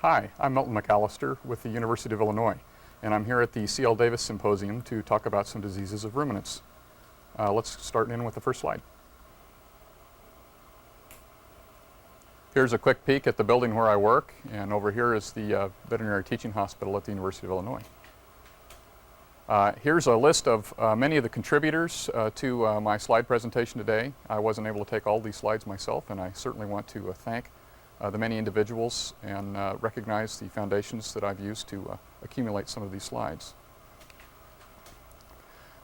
Hi, I'm Milton McAllister with the University of Illinois, and I'm here at the C.L. Davis Symposium to talk about some diseases of ruminants. Let's start in with the first slide. Here's a quick peek at the building where I work, and over here is the veterinary teaching hospital at the University of Illinois. Here's a list of many of the contributors to my slide presentation today. I wasn't able to take all these slides myself, and I certainly want to thank the many individuals and recognize the foundations that I've used to accumulate some of these slides.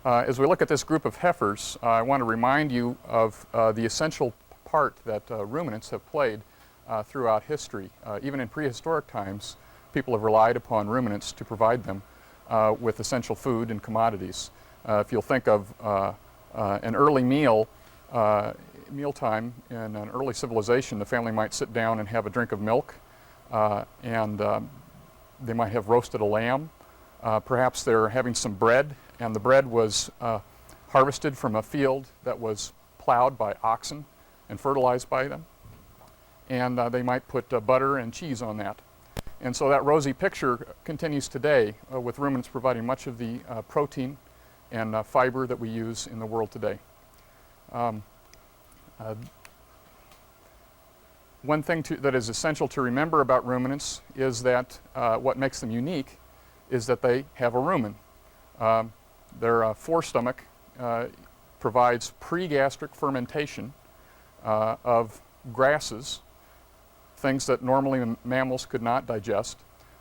As we look at this group of heifers, I want to remind you of the essential part that ruminants have played throughout history. Even in prehistoric times, people have relied upon ruminants to provide them with essential food and commodities. If you'll think of an early mealtime in an early civilization, the family might sit down and have a drink of milk, and they might have roasted a lamb. Perhaps they're having some bread, and the bread was harvested from a field that was plowed by oxen and fertilized by them. And they might put butter and cheese on that. And so that rosy picture continues today with ruminants providing much of the protein and fiber that we use in the world today. One thing that is essential to remember about ruminants is that what makes them unique is that they have a rumen. Their forestomach provides pregastric fermentation of grasses, things that normally mammals could not digest,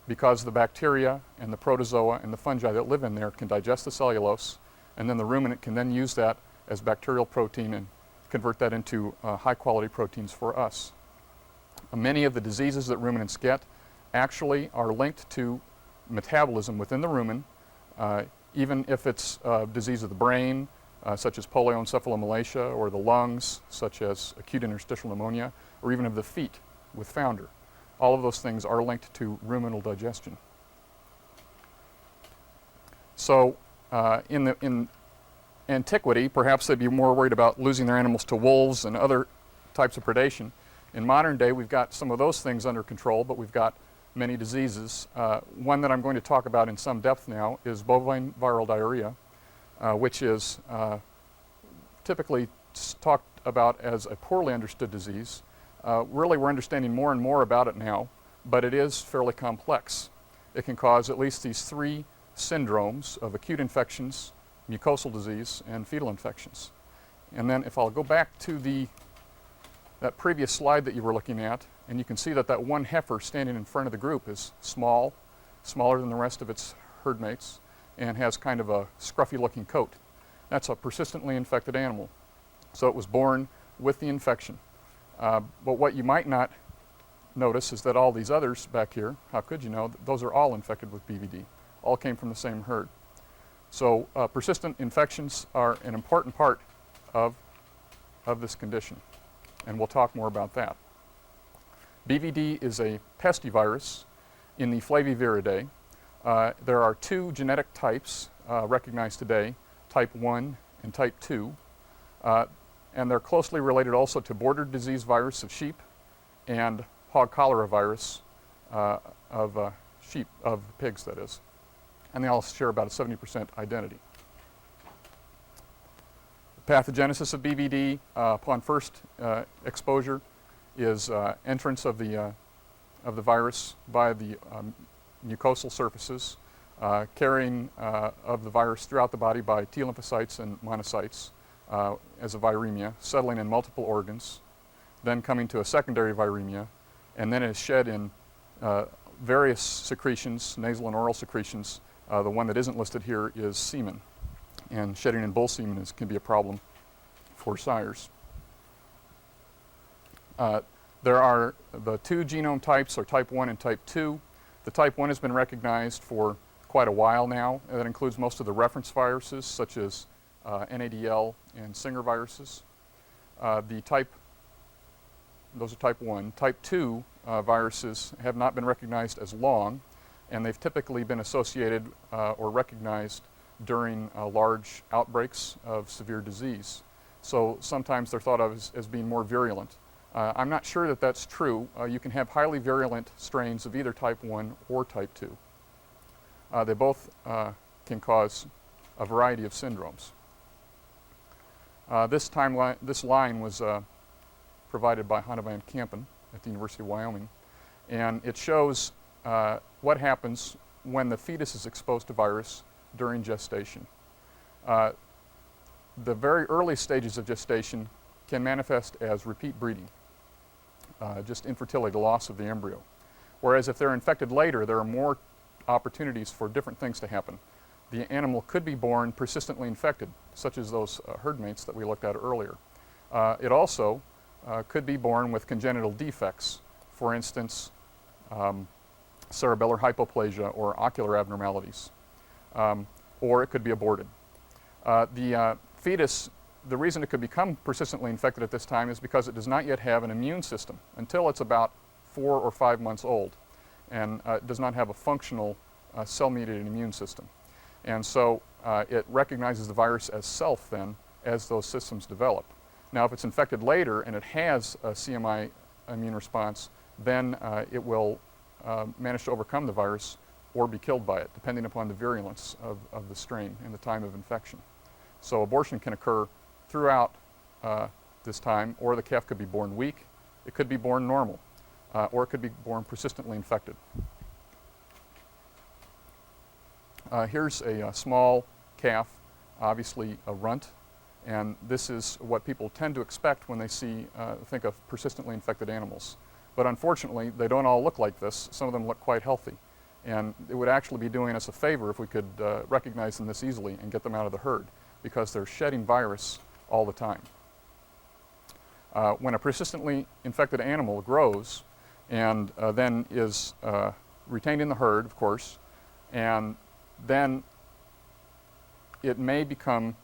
because the bacteria and the protozoa and the fungi that live in there can digest the cellulose, and then the ruminant can then use that as bacterial protein and convert that into high-quality proteins for us. Many of the diseases that ruminants get actually are linked to metabolism within the rumen, even if it's disease of the brain, such as polioencephalomalacia, or the lungs, such as acute interstitial pneumonia, or even of the feet with founder. All of those things are linked to ruminal digestion. So in antiquity, perhaps they'd be more worried about losing their animals to wolves and other types of predation. In modern day, we've got some of those things under control, but we've got many diseases. One that I'm going to talk about in some depth now is bovine viral diarrhea, which is typically talked about as a poorly understood disease. Really, we're understanding more and more about it now, but it is fairly complex. It can cause at least these three syndromes of acute infections, mucosal disease, and fetal infections. And then if I'll go back to that previous slide that you were looking at, and you can see that that one heifer standing in front of the group is smaller than the rest of its herd mates, and has kind of a scruffy looking coat. That's a persistently infected animal. So it was born with the infection. But what you might not notice is that all these others back here, how could you know, those are all infected with BVD. All came from the same herd. So persistent infections are an important part of this condition, and we'll talk more about that. BVD is a pestivirus in the Flaviviridae. There are two genetic types recognized today, type 1 and type 2. And they're closely related also to border disease virus of sheep and hog cholera virus of pigs, that is. And they all share about a 70% identity. The pathogenesis of BVD upon first exposure is entrance of the virus by the mucosal surfaces, carrying of the virus throughout the body by T lymphocytes and monocytes as a viremia, settling in multiple organs, then coming to a secondary viremia, and then is shed in various secretions, nasal and oral secretions. The one that isn't listed here is semen, and shedding in bull semen can be a problem for sires. There are the two genome types, or type 1 and type 2. The type 1 has been recognized for quite a while now, and that includes most of the reference viruses, such as NADL and Singer viruses. Those are type 1. Type 2 viruses have not been recognized as long, and they've typically been associated or recognized during large outbreaks of severe disease. So sometimes they're thought of as being more virulent. I'm not sure that that's true. You can have highly virulent strains of either type 1 or type 2. They both can cause a variety of syndromes. This line was provided by Hanna van Kampen at the University of Wyoming, and it shows what happens when the fetus is exposed to virus during gestation. The very early stages of gestation can manifest as repeat breeding, just infertility, the loss of the embryo. Whereas if they're infected later, there are more opportunities for different things to happen. The animal could be born persistently infected, such as those herd mates that we looked at earlier. It also could be born with congenital defects, for instance, cerebellar hypoplasia or ocular abnormalities, or it could be aborted. The fetus, the reason it could become persistently infected at this time is because it does not yet have an immune system until it's about 4 or 5 months old, and it does not have a functional cell-mediated immune system. And so it recognizes the virus as self then as those systems develop. Now if it's infected later and it has a CMI immune response, then it will manage to overcome the virus or be killed by it, depending upon the virulence of the strain and the time of infection. So abortion can occur throughout this time, or the calf could be born weak, it could be born normal, or it could be born persistently infected. Here's a small calf, obviously a runt, and this is what people tend to expect when they think of persistently infected animals. But unfortunately, they don't all look like this. Some of them look quite healthy. And it would actually be doing us a favor if we could recognize them this easily and get them out of the herd, because they're shedding virus all the time. When a persistently infected animal grows and then is retained in the herd, of course, and then it may become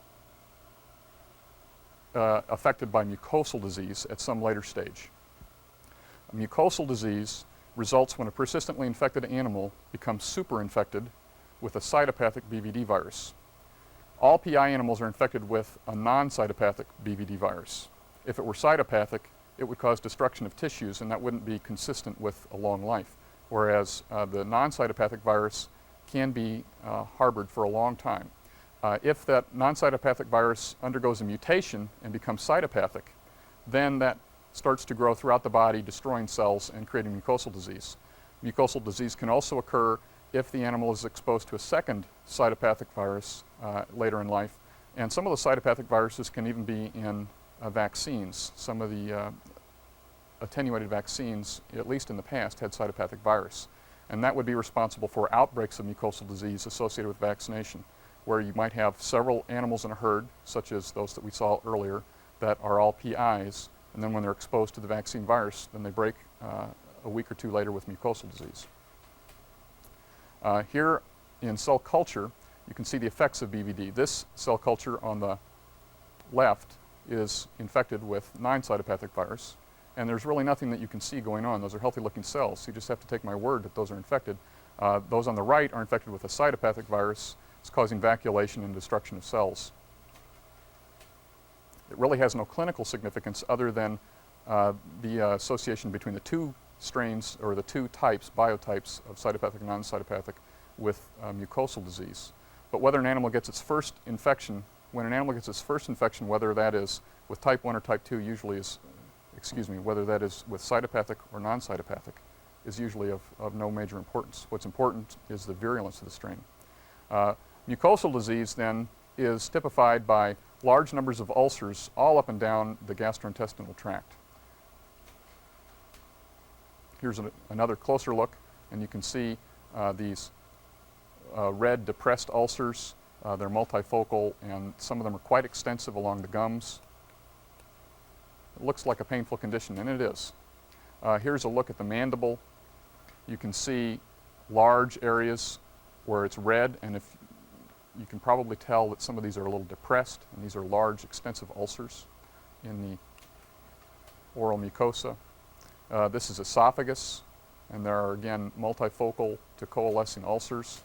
affected by mucosal disease at some later stage. Mucosal disease results when a persistently infected animal becomes superinfected with a cytopathic Bvd virus. All PI animals are infected with a non-cytopathic Bvd virus. If it were cytopathic, it would cause destruction of tissues, and that wouldn't be consistent with a long life. Whereas the non-cytopathic virus can be harbored for a long time. If that non-cytopathic virus undergoes a mutation and becomes cytopathic, then that starts to grow throughout the body, destroying cells and creating mucosal disease. Mucosal disease can also occur if the animal is exposed to a second cytopathic virus later in life. And some of the cytopathic viruses can even be in vaccines. Some of the attenuated vaccines, at least in the past, had cytopathic virus. And that would be responsible for outbreaks of mucosal disease associated with vaccination, where you might have several animals in a herd, such as those that we saw earlier, that are all PIs, and then when they're exposed to the vaccine virus, then they break a week or two later with mucosal disease. Here in cell culture, you can see the effects of Bvd. This cell culture on the left is infected with non-cytopathic virus, and there's really nothing that you can see going on. Those are healthy-looking cells, so you just have to take my word that those are infected. Those on the right are infected with a cytopathic virus. It's causing vacuolation and destruction of cells. It really has no clinical significance other than the association between the two strains, or the two types, biotypes of cytopathic and non-cytopathic, with mucosal disease. But whether an animal gets its first infection, when an animal gets its first infection, whether that is with type 1 or type 2, usually is, whether that is with cytopathic or non-cytopathic, is usually of no major importance. What's important is the virulence of the strain. Mucosal disease then is typified by large numbers of ulcers all up and down the gastrointestinal tract. Here's another closer look, and you can see these red depressed ulcers. They're multifocal, and some of them are quite extensive along the gums. It looks like a painful condition, and it is. Here's a look at the mandible. You can see large areas where it's red, and if you can probably tell that some of these are a little depressed, and these are large, extensive ulcers in the oral mucosa. This is esophagus, and there are, again, multifocal to coalescing ulcers.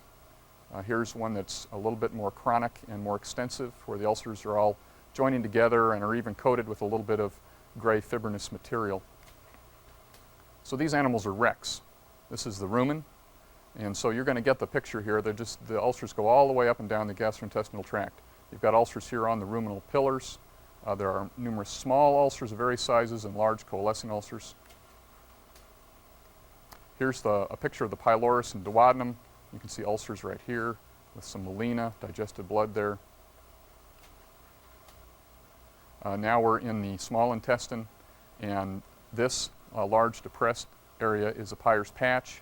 Here's one that's a little bit more chronic and more extensive, where the ulcers are all joining together and are even coated with a little bit of gray fibrinous material. So these animals are wrecks. This is the rumen, and so you're going to get the picture here. The ulcers go all the way up and down the gastrointestinal tract. You've got ulcers here on the ruminal pillars. There are numerous small ulcers of various sizes and large coalescing ulcers. Here's a picture of the pylorus and duodenum. You can see ulcers right here with some melena, digested blood there. Now we're in the small intestine, and this large depressed area is a Peyer's patch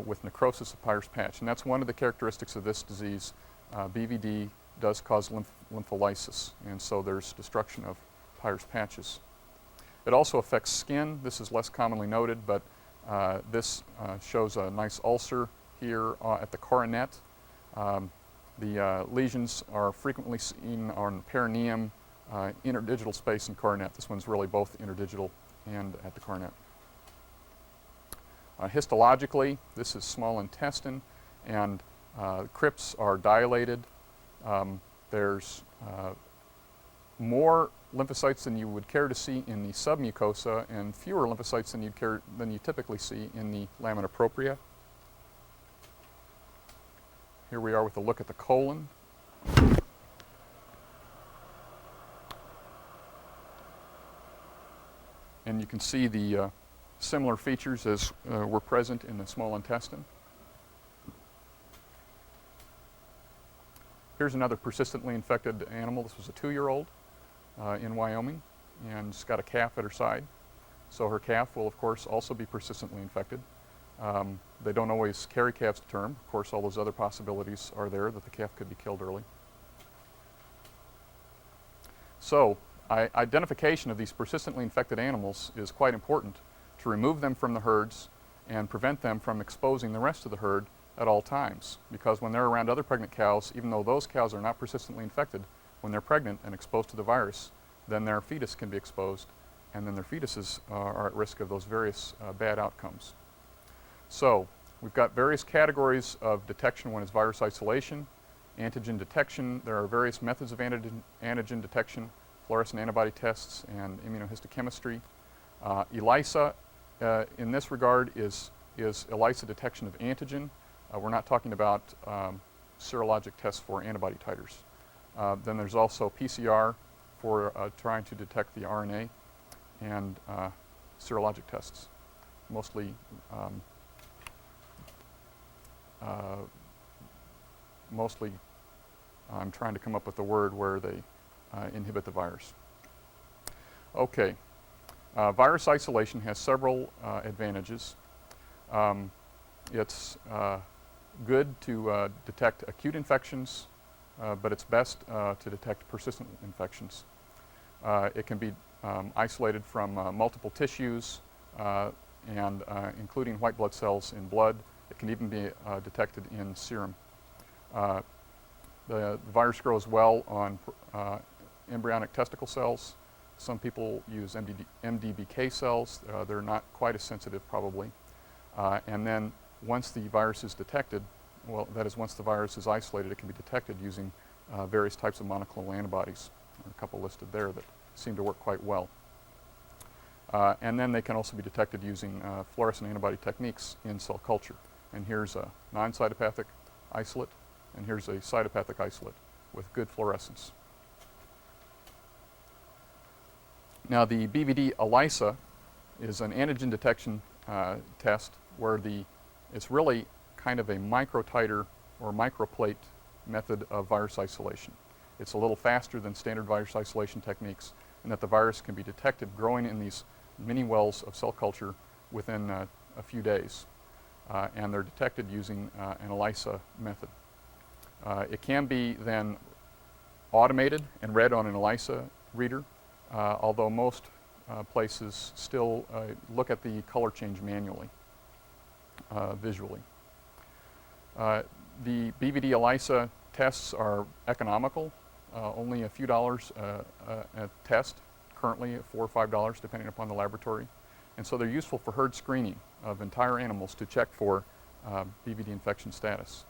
with necrosis of Peyer's patch. And that's one of the characteristics of this disease. BVD does cause lympholysis, and so there's destruction of Peyer's patches. It also affects skin. This is less commonly noted, but this shows a nice ulcer here at the coronet. The lesions are frequently seen on perineum, interdigital space, and coronet. This one's really both interdigital and at the coronet. Histologically, this is small intestine, and crypts are dilated. There's more lymphocytes than you would care to see in the submucosa, and fewer lymphocytes than you typically see in the lamina propria. Here we are with a look at the colon. And you can see the similar features as were present in the small intestine. Here's another persistently infected animal. This was a 2-year-old in Wyoming, and she's got a calf at her side. So her calf will, of course, also be persistently infected. They don't always carry calves to term. Of course, all those other possibilities are there that the calf could be killed early. So identification of these persistently infected animals is quite important to remove them from the herds and prevent them from exposing the rest of the herd at all times. Because when they're around other pregnant cows, even though those cows are not persistently infected, when they're pregnant and exposed to the virus, then their fetus can be exposed, and then their fetuses are at risk of those various bad outcomes. So we've got various categories of detection. One is virus isolation, antigen detection. There are various methods of antigen detection, fluorescent antibody tests, and immunohistochemistry. ELISA, in this regard, is ELISA detection of antigen. We're not talking about serologic tests for antibody titers. Then there's also PCR for trying to detect the RNA, and serologic tests, mostly I'm trying to come up with a word where they inhibit the virus. Okay, virus isolation has several advantages. It's good to detect acute infections, but it's best to detect persistent infections. It can be isolated from multiple tissues, and including white blood cells in blood. It can even be detected in serum. The virus grows well on embryonic testicle cells. Some people use MDBK cells. They're not quite as sensitive, probably. And then once the virus is detected, well, that is, once the virus is isolated, it can be detected using various types of monoclonal antibodies. There are a couple listed there that seem to work quite well. And then they can also be detected using fluorescent antibody techniques in cell culture. And here's a non-cytopathic isolate, and here's a cytopathic isolate with good fluorescence. Now, the Bvd Elisa is an antigen detection test where it's really kind of a microtiter or microplate method of virus isolation. It's a little faster than standard virus isolation techniques, in that the virus can be detected growing in these mini wells of cell culture within a few days. And they're detected using an ELISA method. It can be then automated and read on an ELISA reader, although most places still look at the color change manually, visually. The Bvd Elisa tests are economical, only a few dollars a test, currently at $4 or $5 depending upon the laboratory. And so they're useful for herd screening of entire animals to check for Bvd infection status.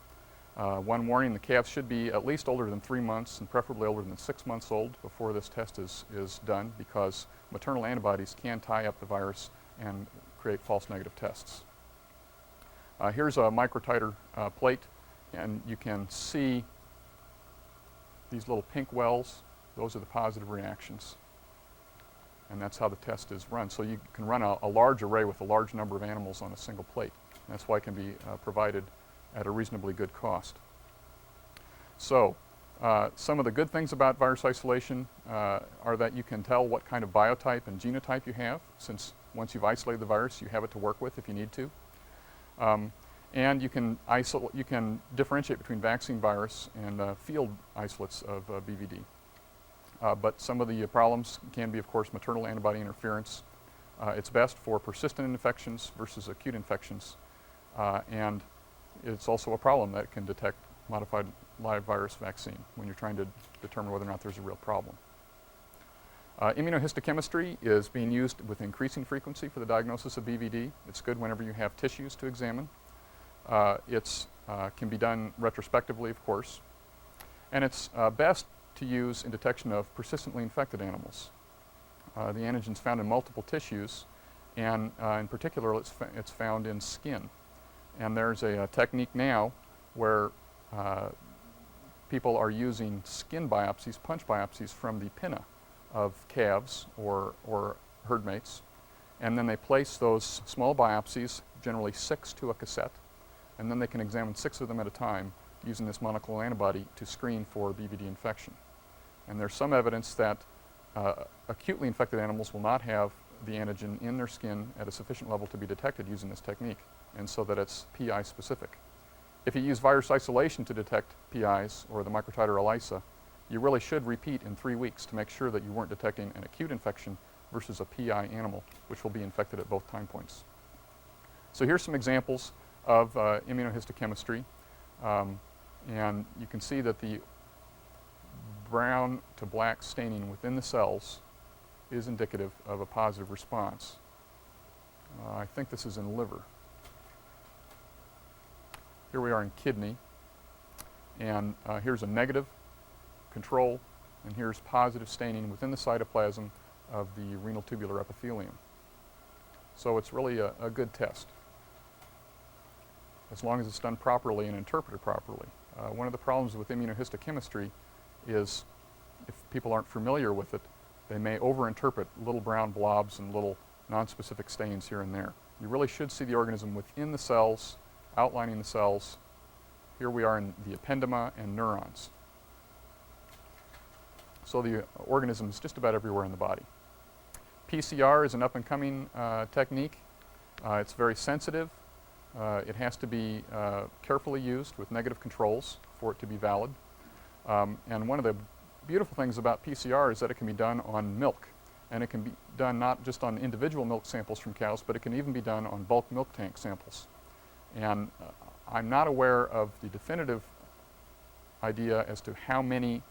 One warning, the calves should be at least older than 3 months and preferably older than 6 months old before this test is done, because maternal antibodies can tie up the virus and create false negative tests. Here's a microtiter plate, and you can see these little pink wells. Those are the positive reactions. And that's how the test is run. So you can run a large array with a large number of animals on a single plate. And that's why it can be provided at a reasonably good cost. So some of the good things about virus isolation are that you can tell what kind of biotype and genotype you have, since once you've isolated the virus, you have it to work with if you need to. And you can differentiate between vaccine virus and field isolates of BVD. But some of the problems can be, of course, maternal antibody interference. It's best for persistent infections versus acute infections. And it's also a problem that it can detect modified live virus vaccine when you're trying to determine whether or not there's a real problem. Immunohistochemistry is being used with increasing frequency for the diagnosis of BVD. It's good whenever you have tissues to examine. It can be done retrospectively, of course. And it's best to use in detection of persistently infected animals. The antigen's found in multiple tissues, and in particular it's found in skin. And there's a technique now where people are using skin biopsies, punch biopsies from the pinna of calves or herd mates, and then they place those small biopsies, generally 6 to a cassette, and then they can examine 6 of them at a time using this monoclonal antibody to screen for BVD infection. And there's some evidence that acutely infected animals will not have the antigen in their skin at a sufficient level to be detected using this technique, and so that it's PI specific. If you use virus isolation to detect PIs or the microtiter ELISA, you really should repeat in 3 weeks to make sure that you weren't detecting an acute infection versus a PI animal, which will be infected at both time points. So here's some examples of immunohistochemistry. And you can see that the brown to black staining within the cells is indicative of a positive response. I think this is in liver. Here we are in kidney, and here's a negative control, and here's positive staining within the cytoplasm of the renal tubular epithelium. So it's really a good test, as long as it's done properly and interpreted properly. One of the problems with immunohistochemistry is if people aren't familiar with it, they may overinterpret little brown blobs and little nonspecific stains here and there. You really should see the organism within the cells, outlining the cells. Here we are in the ependyma and neurons. So the organism is just about everywhere in the body. PCR is an up-and-coming technique. It's very sensitive. It has to be carefully used with negative controls for it to be valid. And one of the beautiful things about PCR is that it can be done on milk. And it can be done not just on individual milk samples from cows, but it can even be done on bulk milk tank samples. And I'm not aware of the definitive idea as to how many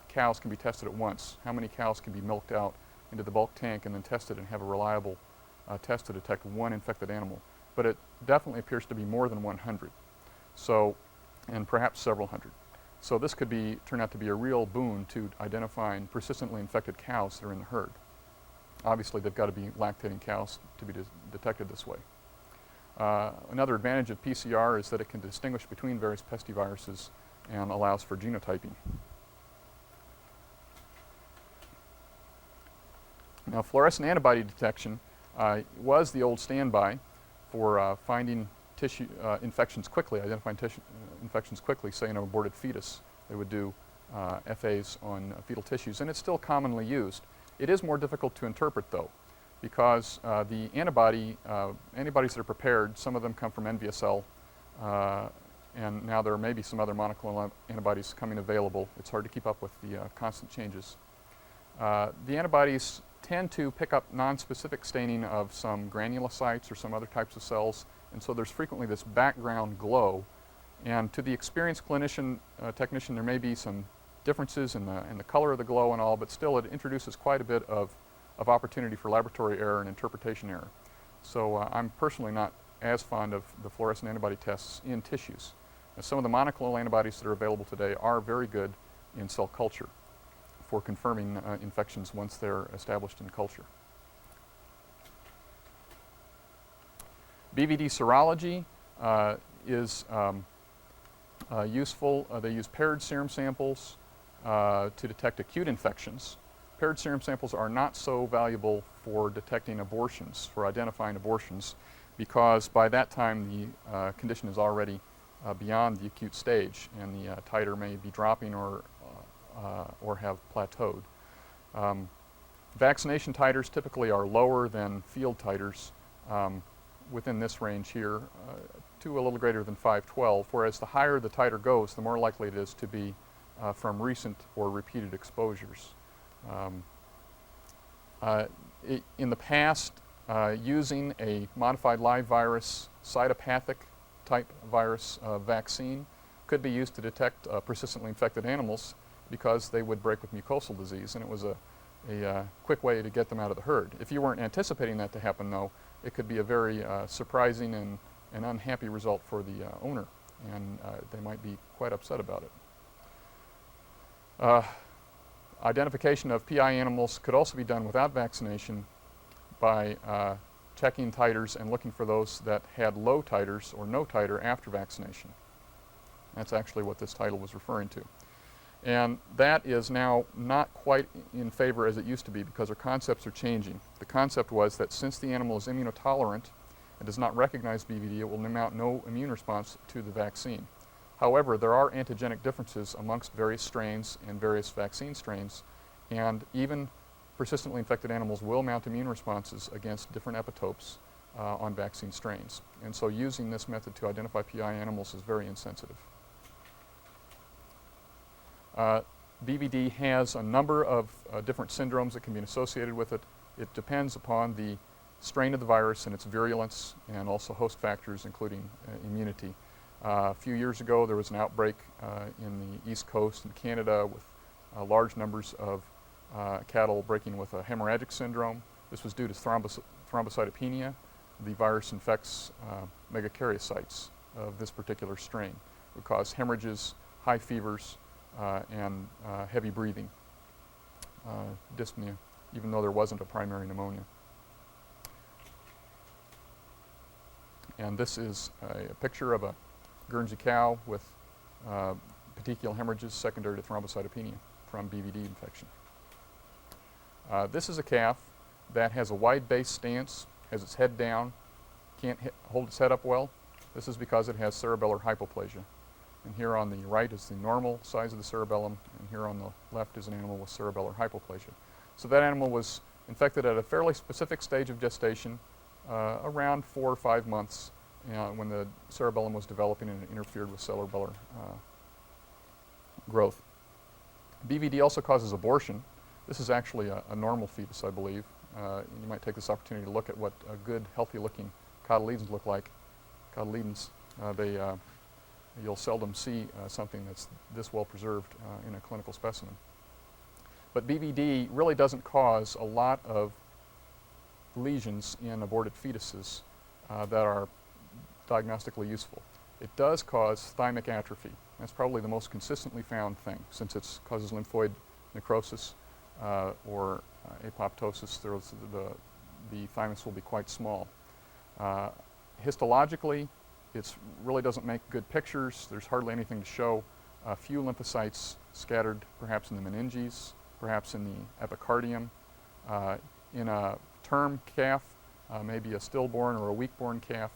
cows can be tested at once, how many cows can be milked out into the bulk tank and then tested and have a reliable test to detect one infected animal. But it definitely appears to be more than 100, so, and perhaps several hundred. So this could turn out to be a real boon to identifying persistently infected cows that are in the herd. Obviously, they've got to be lactating cows to be detected this way. Another advantage of PCR is that it can distinguish between various pestiviruses and allows for genotyping. Now, fluorescent antibody detection was the old standby for finding tissue infections quickly, identifying tissue infections quickly, say in an aborted fetus. They would do FAs on fetal tissues, and it's still commonly used. It is more difficult to interpret, though, because the antibodies that are prepared, some of them come from NVSL, and now there may be some other monoclonal antibodies coming available. It's hard to keep up with the constant changes. The antibodies tend to pick up nonspecific staining of some granulocytes or some other types of cells, and so there's frequently this background glow. And to the experienced clinician, technician, there may be some differences in the color of the glow and all, but still it introduces quite a bit of opportunity for laboratory error and interpretation error. So I'm personally not as fond of the fluorescent antibody tests in tissues. Now, some of the monoclonal antibodies that are available today are very good in cell culture for confirming infections once they're established in culture. Bvd serology is useful. They use paired serum samples to detect acute infections. Paired serum samples are not so valuable for detecting abortions, for identifying abortions, because by that time the condition is already beyond the acute stage and the titer may be dropping or have plateaued. Vaccination titers typically are lower than field titers within this range here to a little greater than 512, whereas the higher the titer goes, the more likely it is to be from recent or repeated exposures. In the past, using a modified live virus, cytopathic type virus vaccine could be used to detect persistently infected animals because they would break with mucosal disease, and it was a quick way to get them out of the herd. If you weren't anticipating that to happen, though, it could be a very surprising and unhappy result for the owner, and they might be quite upset about it. Identification of PI animals could also be done without vaccination by checking titers and looking for those that had low titers or no titer after vaccination. That's actually what this title was referring to. And that is now not quite in favor as it used to be because our concepts are changing. The concept was that since the animal is immunotolerant and does not recognize BVD, it will mount no immune response to the vaccine. However, there are antigenic differences amongst various strains and various vaccine strains, and even persistently infected animals will mount immune responses against different epitopes on vaccine strains. And so using this method to identify PI animals is very insensitive. BVD has a number of different syndromes that can be associated with it. It depends upon the strain of the virus and its virulence and also host factors including immunity. A few years ago there was an outbreak in the East Coast in Canada with large numbers of cattle breaking with a hemorrhagic syndrome. This was due to thrombocytopenia. The virus infects megakaryocytes of this particular strain. It would cause hemorrhages, high fevers, and heavy breathing, dyspnea, even though there wasn't a primary pneumonia. And this is a picture of a Guernsey cow with petechial hemorrhages secondary to thrombocytopenia from BVD infection. This is a calf that has a wide base stance, has its head down, can't hold its head up well. This is because it has cerebellar hypoplasia. And here on the right is the normal size of the cerebellum, and here on the left is an animal with cerebellar hypoplasia. So that animal was infected at a fairly specific stage of gestation, around 4 or 5 months, when the cerebellum was developing and it interfered with cerebellar growth. BVD also causes abortion. This is actually a normal fetus, I believe. You might take this opportunity to look at what good, healthy-looking cotyledons look like. Cotyledons, you'll seldom see something that's this well preserved in a clinical specimen. But BVD really doesn't cause a lot of lesions in aborted fetuses that are diagnostically useful. It does cause thymic atrophy. That's probably the most consistently found thing, since it causes lymphoid necrosis or apoptosis. The thymus will be quite small. Histologically, it really doesn't make good pictures. There's hardly anything to show. A few lymphocytes scattered perhaps in the meninges, perhaps in the epicardium. In a term calf, maybe a stillborn or a weak-born calf,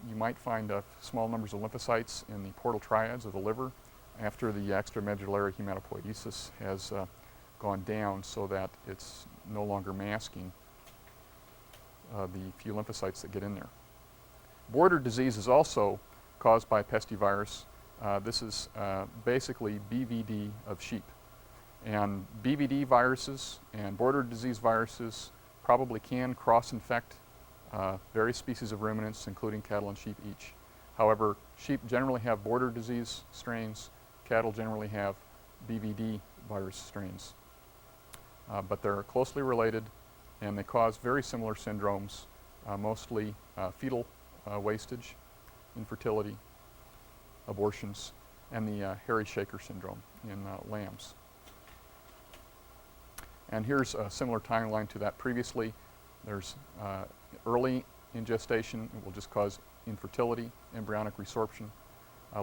you might find small numbers of lymphocytes in the portal triads of the liver after the extramedullary hematopoiesis has gone down so that it's no longer masking the few lymphocytes that get in there. Border disease is also caused by pestivirus. This is basically BVD of sheep. And BVD viruses and border disease viruses probably can cross-infect various species of ruminants, including cattle and sheep each. However, sheep generally have border disease strains. Cattle generally have BVD virus strains. But they're closely related, and they cause very similar syndromes, mostly fetal wastage, infertility, abortions, and the hairy shaker syndrome in lambs. And here's a similar timeline to that previously. There's early in gestation, it will just cause infertility, embryonic resorption.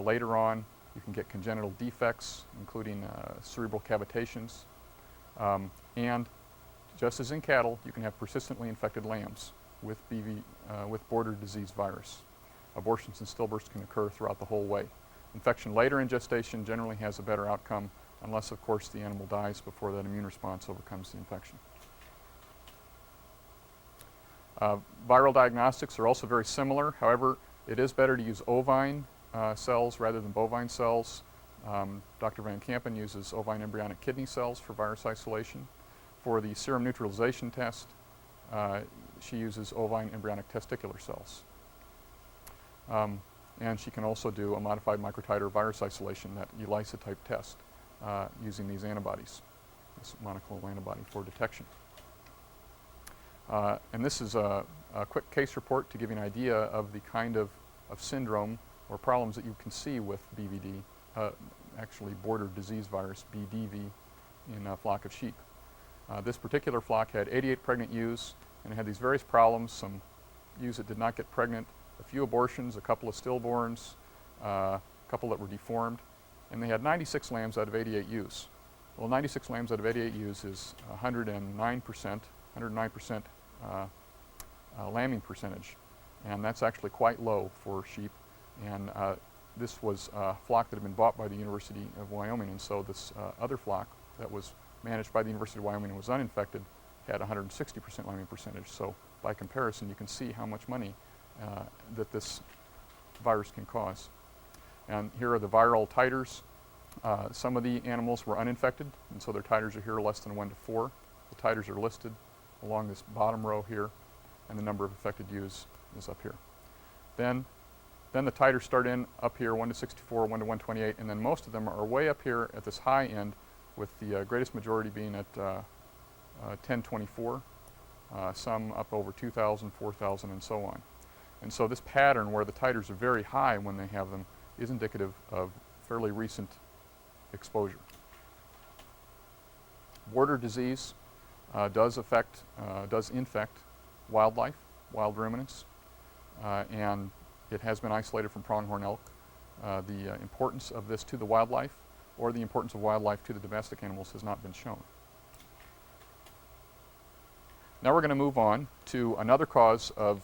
Later on, you can get congenital defects, including cerebral cavitations. And just as in cattle, you can have persistently infected lambs with border disease virus. Abortions and stillbirths can occur throughout the whole way. Infection later in gestation generally has a better outcome, unless, of course, the animal dies before that immune response overcomes the infection. Viral diagnostics are also very similar. However, it is better to use ovine cells rather than bovine cells. Dr. Van Kampen uses ovine embryonic kidney cells for virus isolation. For the serum neutralization test, she uses ovine embryonic testicular cells. And she can also do a modified microtiter virus isolation, that ELISA type test, using these antibodies, this monoclonal antibody for detection. And this is a quick case report to give you an idea of the kind of syndrome or problems that you can see with BVD, actually border disease virus, BDV, in a flock of sheep. This particular flock had 88 pregnant ewes, and it had these various problems, some ewes that did not get pregnant, a few abortions, a couple of stillborns, a couple that were deformed, and they had 96 lambs out of 88 ewes. Well, 96 lambs out of 88 ewes is 109% lambing percentage, and that's actually quite low for sheep. And this was a flock that had been bought by the University of Wyoming, and so this other flock that was managed by the University of Wyoming and was uninfected had 160% lambing percentage. So by comparison, you can see how much money that this virus can cause. And here are the viral titers. Some of the animals were uninfected, and so their titers are here, less than 1 to 4. The titers are listed along this bottom row here, and the number of affected ewes is up here. Then the titers start in up here, 1 to 64, 1 to 128, and then most of them are way up here at this high end, with the greatest majority being at 1024, some up over 2,000, 4,000, and so on. And so this pattern where the titers are very high when they have them is indicative of fairly recent exposure. Border disease does infect wildlife, wild ruminants, and it has been isolated from pronghorn elk. The importance of this to the wildlife, or the importance of wildlife to the domestic animals, has not been shown. Now we're going to move on to another cause of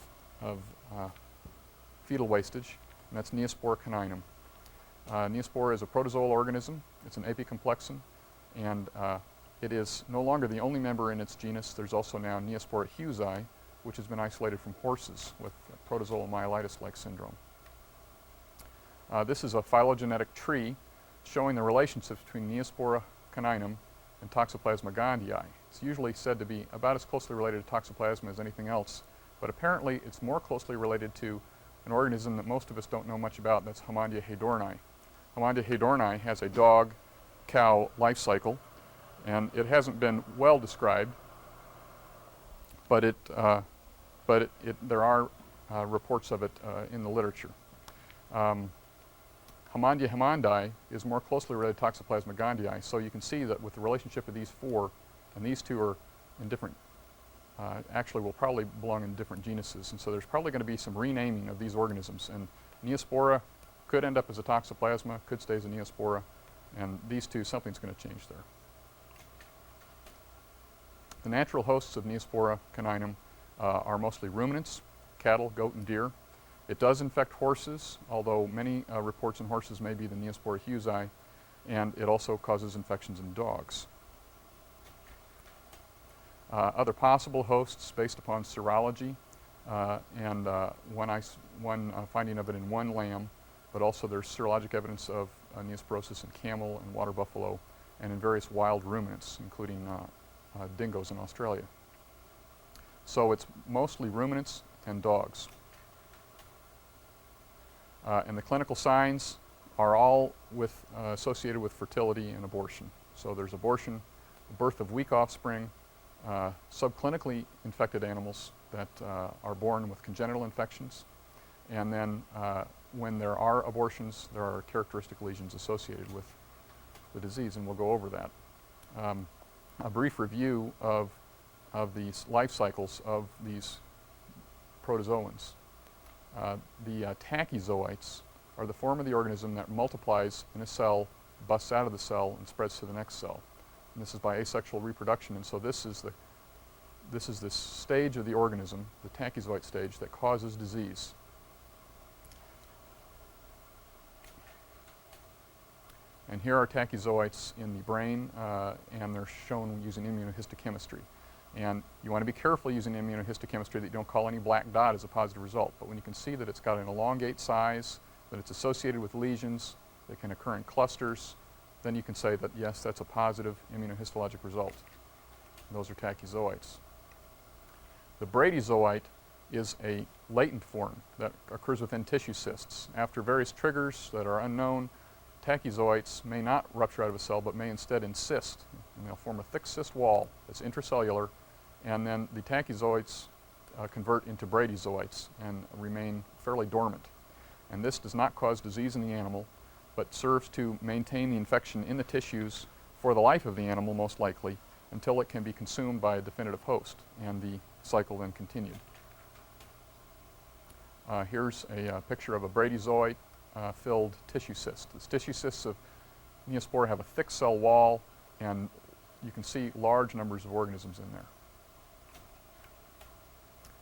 fetal wastage, and that's Neosporiconinum. Neospora is a protozoal organism. It's an apicomplexan, and it is no longer the only member in its genus. There's also now Neospora husi, which has been isolated from horses with protozoal myelitis-like syndrome. This is a phylogenetic tree showing the relationships between Neosporiconinum and Toxoplasma gondii. It's usually said to be about as closely related to Toxoplasma as anything else, but apparently it's more closely related to an organism that most of us don't know much about, and that's Hemorrhagic Haydorni. Hemorrhagic Haydorni has a dog-cow life cycle, and it hasn't been well described, but there are reports of it in the literature. Hemorrhagia hemondii is more closely related to Toxoplasma gondii, so you can see that with the relationship of these four, and these two are in different, actually will probably belong in different genuses, and so there's probably going to be some renaming of these organisms, and Neospora could end up as a Toxoplasma, could stay as a Neospora, and these two, something's going to change there. The natural hosts of Neosporiconinum are mostly ruminants, cattle, goat, and deer. It does infect horses, although many reports in horses may be the Neospora husi, and it also causes infections in dogs. Other possible hosts based upon serology, and one finding of it in one lamb, but also there's serologic evidence of Neosporosis in camel and water buffalo, and in various wild ruminants, including dingoes in Australia. So it's mostly ruminants and dogs. And the clinical signs are all associated with fertility and abortion. So there's abortion, birth of weak offspring, subclinically infected animals that are born with congenital infections, and then when there are abortions, there are characteristic lesions associated with the disease, and we'll go over that. A brief review of these life cycles of these protozoans. The tachyzoites are the form of the organism that multiplies in a cell, busts out of the cell, and spreads to the next cell. And this is by asexual reproduction. And so this is this stage of the organism, the tachyzoite stage, that causes disease. And here are tachyzoites in the brain, and they're shown using immunohistochemistry. And you want to be careful using immunohistochemistry that you don't call any black dot as a positive result. But when you can see that it's got an elongate size, that it's associated with lesions that can occur in clusters, then you can say that, yes, that's a positive immunohistologic result. And those are tachyzoites. The bradyzoite is a latent form that occurs within tissue cysts. After various triggers that are unknown, tachyzoites may not rupture out of a cell, but may instead encyst, and they'll form a thick cyst wall that's intracellular, and then the tachyzoites convert into bradyzoites and remain fairly dormant. And this does not cause disease in the animal, but serves to maintain the infection in the tissues for the life of the animal, most likely, until it can be consumed by a definitive host, and the cycle then continued. Here's a picture of a bradyzoite filled tissue cyst. These tissue cysts of Neospora have a thick cell wall, and you can see large numbers of organisms in there.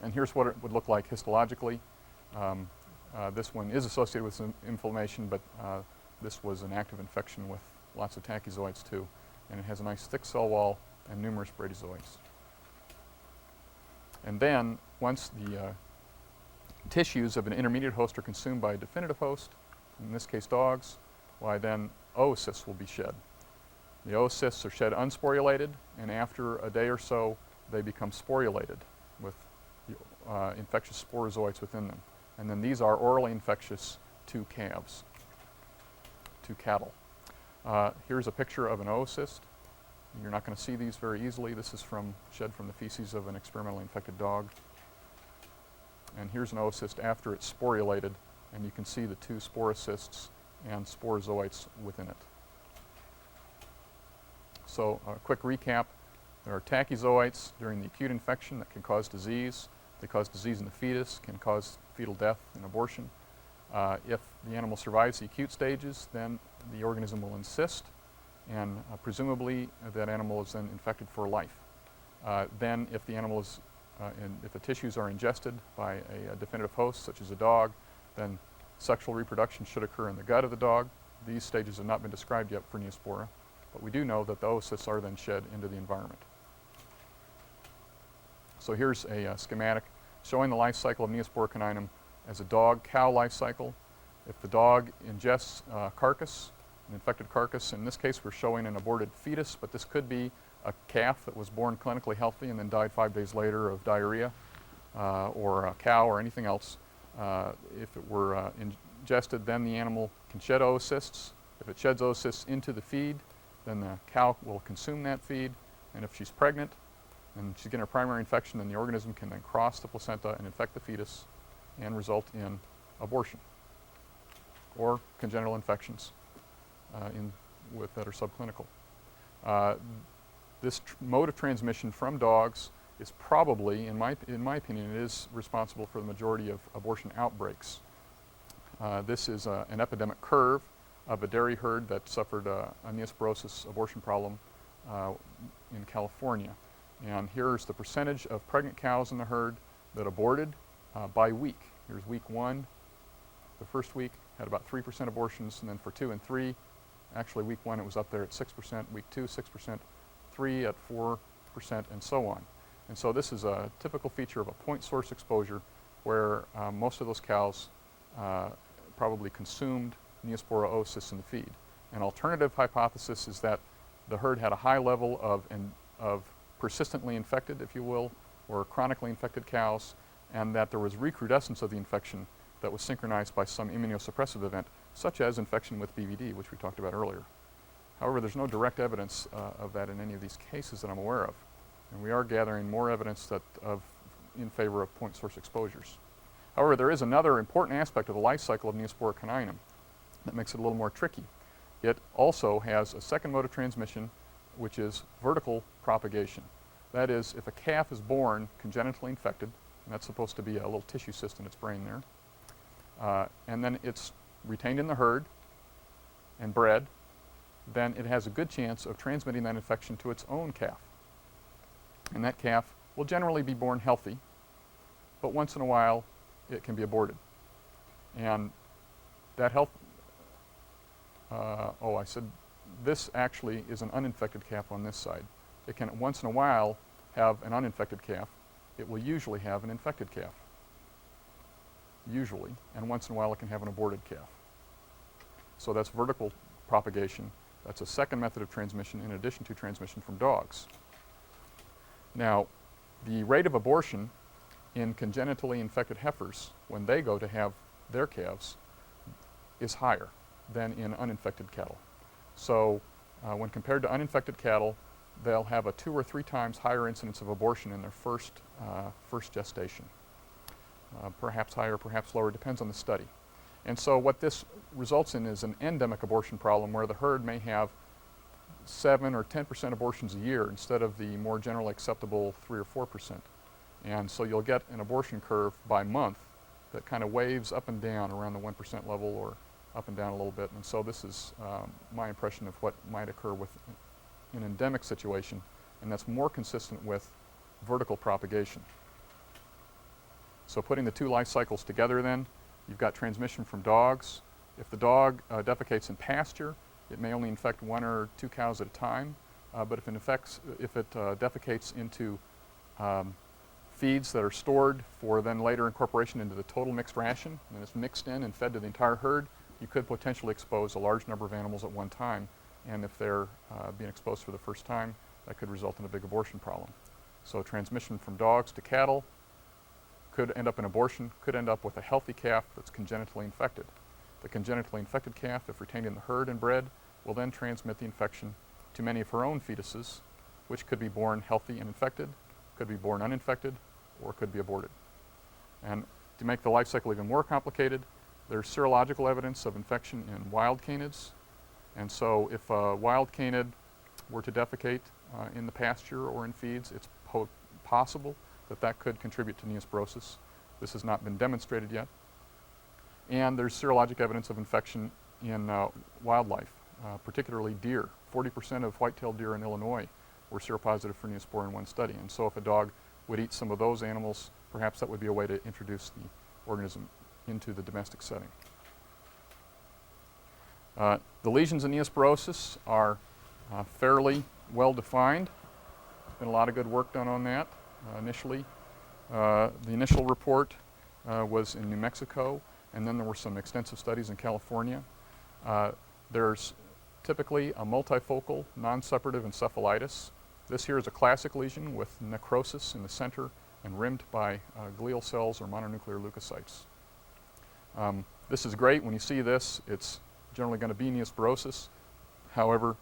And here's what it would look like histologically. This one is associated with some inflammation, but this was an active infection with lots of tachyzoites too. And it has a nice thick cell wall and numerous bradyzoites. And then, once the tissues of an intermediate host are consumed by a definitive host, in this case dogs, why then oocysts will be shed. The oocysts are shed unsporulated, and after a day or so they become sporulated with infectious sporozoites within them. And then these are orally infectious to calves, to cattle. Here's a picture of an oocyst. You're not going to see these very easily. This is shed from the feces of an experimentally infected dog. And here's an oocyst after it's sporulated, and you can see the two sporocysts and sporozoites within it. So a quick recap. There are tachyzoites during the acute infection that can cause disease. They cause disease in the fetus, can cause fetal death and abortion. If the animal survives the acute stages, then the organism will encyst, and presumably that animal is then infected for life. Then if the animal is if the tissues are ingested by a definitive host, such as a dog, then sexual reproduction should occur in the gut of the dog. These stages have not been described yet for Neospora, but we do know that the oocysts are then shed into the environment. So here's a schematic showing the life cycle of Neosporiconinum as a dog-cow life cycle. If the dog ingests carcass, an infected carcass, in this case we're showing an aborted fetus, but this could be a calf that was born clinically healthy and then died 5 days later of diarrhea, or a cow or anything else. If it were ingested, then the animal can shed oocysts. If it sheds oocysts into the feed, then the cow will consume that feed. And if she's pregnant and she's getting her primary infection, then the organism can then cross the placenta and infect the fetus and result in abortion or congenital infections that are subclinical. This mode of transmission from dogs is probably, in my opinion, it is responsible for the majority of abortion outbreaks. This is an epidemic curve of a dairy herd that suffered a neosporosis abortion problem in California. And here's the percentage of pregnant cows in the herd that aborted by week. Here's week 1. The first week had about 3% abortions, and then for 2 and 3, actually week 1 it was up there at 6%, week 2 6%, 3 at 4%, and so on. And so this is a typical feature of a point source exposure where most of those cows probably consumed Neospora oocysts in the feed. An alternative hypothesis is that the herd had a high level of persistently infected, if you will, or chronically infected cows, and that there was recrudescence of the infection that was synchronized by some immunosuppressive event, such as infection with Bvd, which we talked about earlier. However, there's no direct evidence of that in any of these cases that I'm aware of. And we are gathering more evidence in favor of point source exposures. However, there is another important aspect of the life cycle of Neosporiconinum that makes it a little more tricky. It also has a second mode of transmission, which is vertical propagation. That is, if a calf is born congenitally infected, And that's supposed to be a little tissue cyst in its brain there. And then it's retained in the herd and bred. Then it has a good chance of transmitting that infection to its own calf. And that calf will generally be born healthy, but once in a while it can be aborted. And that I said this actually is an uninfected calf on this side. It can once in a while have an uninfected calf. It will usually have an infected calf. Usually, and once in a while it can have an aborted calf. So that's vertical propagation. That's a second method of transmission in addition to transmission from dogs. Now, the rate of abortion in congenitally infected heifers when they go to have their calves is higher than in uninfected cattle. So when compared to uninfected cattle, they'll have a 2 or 3 times higher incidence of abortion in their first gestation. Perhaps higher, perhaps lower, depends on the study. And so what this results in is an endemic abortion problem where the herd may have 7 or 10% abortions a year instead of the more generally acceptable 3 or 4%. And so you'll get an abortion curve by month that kind of waves up and down around the 1% level or up and down a little bit. And so this is my impression of what might occur with an endemic situation, and that's more consistent with vertical propagation. So putting the 2 life cycles together then, you've got transmission from dogs. If the dog defecates in pasture, it may only infect 1 or 2 cows at a time, but if it defecates into feeds that are stored for then later incorporation into the total mixed ration, and it's mixed in and fed to the entire herd, you could potentially expose a large number of animals at one time, and if they're being exposed for the first time, that could result in a big abortion problem. So transmission from dogs to cattle could end up in abortion, could end up with a healthy calf that's congenitally infected. The congenitally infected calf, if retained in the herd and bred, will then transmit the infection to many of her own fetuses, which could be born healthy and infected, could be born uninfected, or could be aborted. And to make the life cycle even more complicated, there's serological evidence of infection in wild canids. And so if a wild canid were to defecate in the pasture or in feeds, it's possible that that could contribute to neosporosis. This has not been demonstrated yet. And there's serologic evidence of infection in wildlife, particularly deer. 40% of white-tailed deer in Illinois were seropositive for Neospora in one study. And so if a dog would eat some of those animals, perhaps that would be a way to introduce the organism into the domestic setting. The lesions in neosporosis are fairly well defined. There's been a lot of good work done on that initially. The initial report was in New Mexico, and then there were some extensive studies in California. There's typically a multifocal non-separative encephalitis. This here is a classic lesion with necrosis in the center and rimmed by glial cells or mononuclear leukocytes. This is great. When you see this, it's generally going to be neosporosis. However,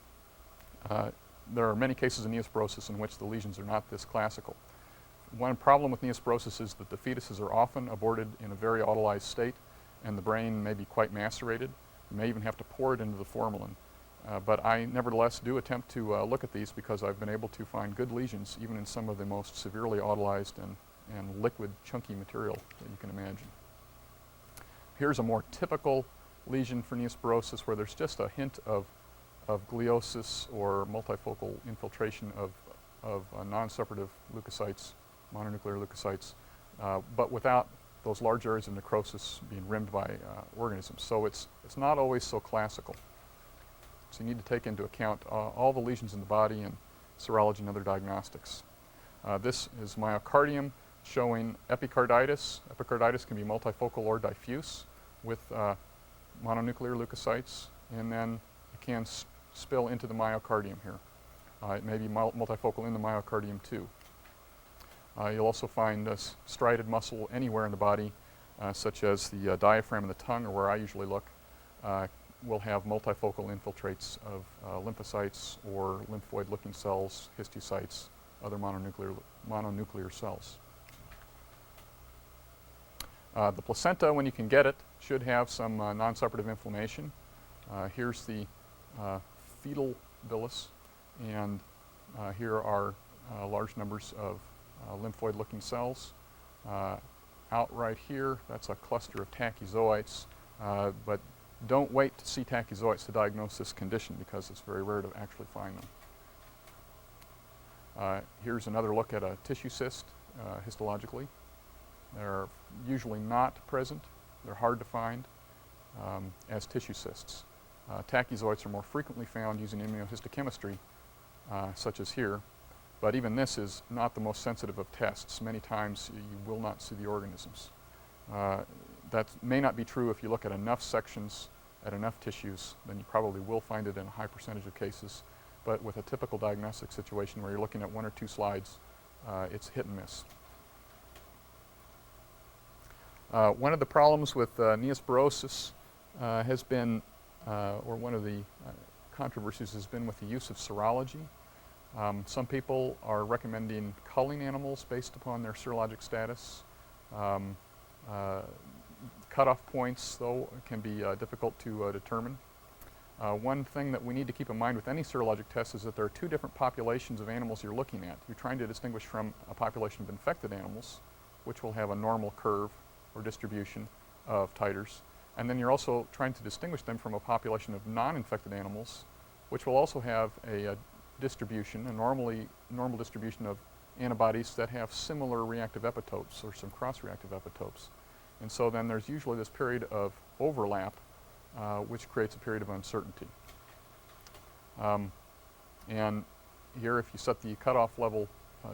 there are many cases of neosporosis in which the lesions are not this classical. One problem with neosporosis is that the fetuses are often aborted in a very autolyzed state, and the brain may be quite macerated. You may even have to pour it into the formalin. But I nevertheless do attempt to look at these because I've been able to find good lesions even in some of the most severely autolyzed and liquid, chunky material that you can imagine. Here's a more typical lesion for neosporosis where there's just a hint of gliosis or multifocal infiltration of non-separative leukocytes, mononuclear leukocytes, but without those large areas of necrosis being rimmed by organisms. So it's not always so classical. So you need to take into account all the lesions in the body and serology and other diagnostics. This is myocardium showing epicarditis. Epicarditis can be multifocal or diffuse with mononuclear leukocytes, and then it can spill into the myocardium here. It may be multifocal in the myocardium too. You'll also find striated muscle anywhere in the body, such as the diaphragm and the tongue, or where I usually look, will have multifocal infiltrates of lymphocytes or lymphoid-looking cells, histiocytes, other mononuclear cells. The placenta, when you can get it, should have some non-separative inflammation. Here's the fetal villus, and here are large numbers of lymphoid-looking cells. Out right here, that's a cluster of tachyzoites, but don't wait to see tachyzoites to diagnose this condition because it's very rare to actually find them. Here's another look at a tissue cyst histologically. They're usually not present. They're hard to find as tissue cysts. Tachyzoites are more frequently found using immunohistochemistry, such as here, but even this is not the most sensitive of tests. Many times you will not see the organisms. That may not be true if you look at enough sections at enough tissues, then you probably will find it in a high percentage of cases. But with a typical diagnostic situation where you're looking at 1 or 2 slides, it's hit and miss. One of the problems with neosporosis has been, or one of the controversies has been with the use of serology. Some people are recommending culling animals based upon their serologic status. Cutoff points, though, can be difficult to determine. One thing that we need to keep in mind with any serologic test is that there are 2 different populations of animals you're looking at. You're trying to distinguish from a population of infected animals, which will have a normal curve or distribution of titers. And then you're also trying to distinguish them from a population of non-infected animals, which will also have a distribution, a normal distribution of antibodies that have similar reactive epitopes or some cross-reactive epitopes. And so then there's usually this period of overlap, which creates a period of uncertainty. And here, if you set the cutoff level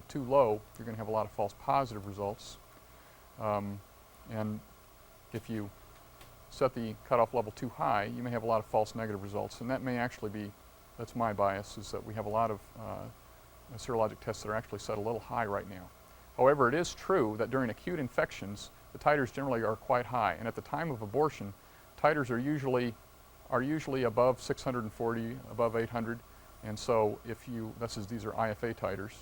too low, you're going to have a lot of false positive results. And if you set the cutoff level too high, you may have a lot of false negative results. And that may actually be, that's my bias, is that we have a lot of serologic tests that are actually set a little high right now. However, it is true that during acute infections, the titers generally are quite high. And at the time of abortion, titers are usually above 640, above 800. And so if you, these are IFA titers.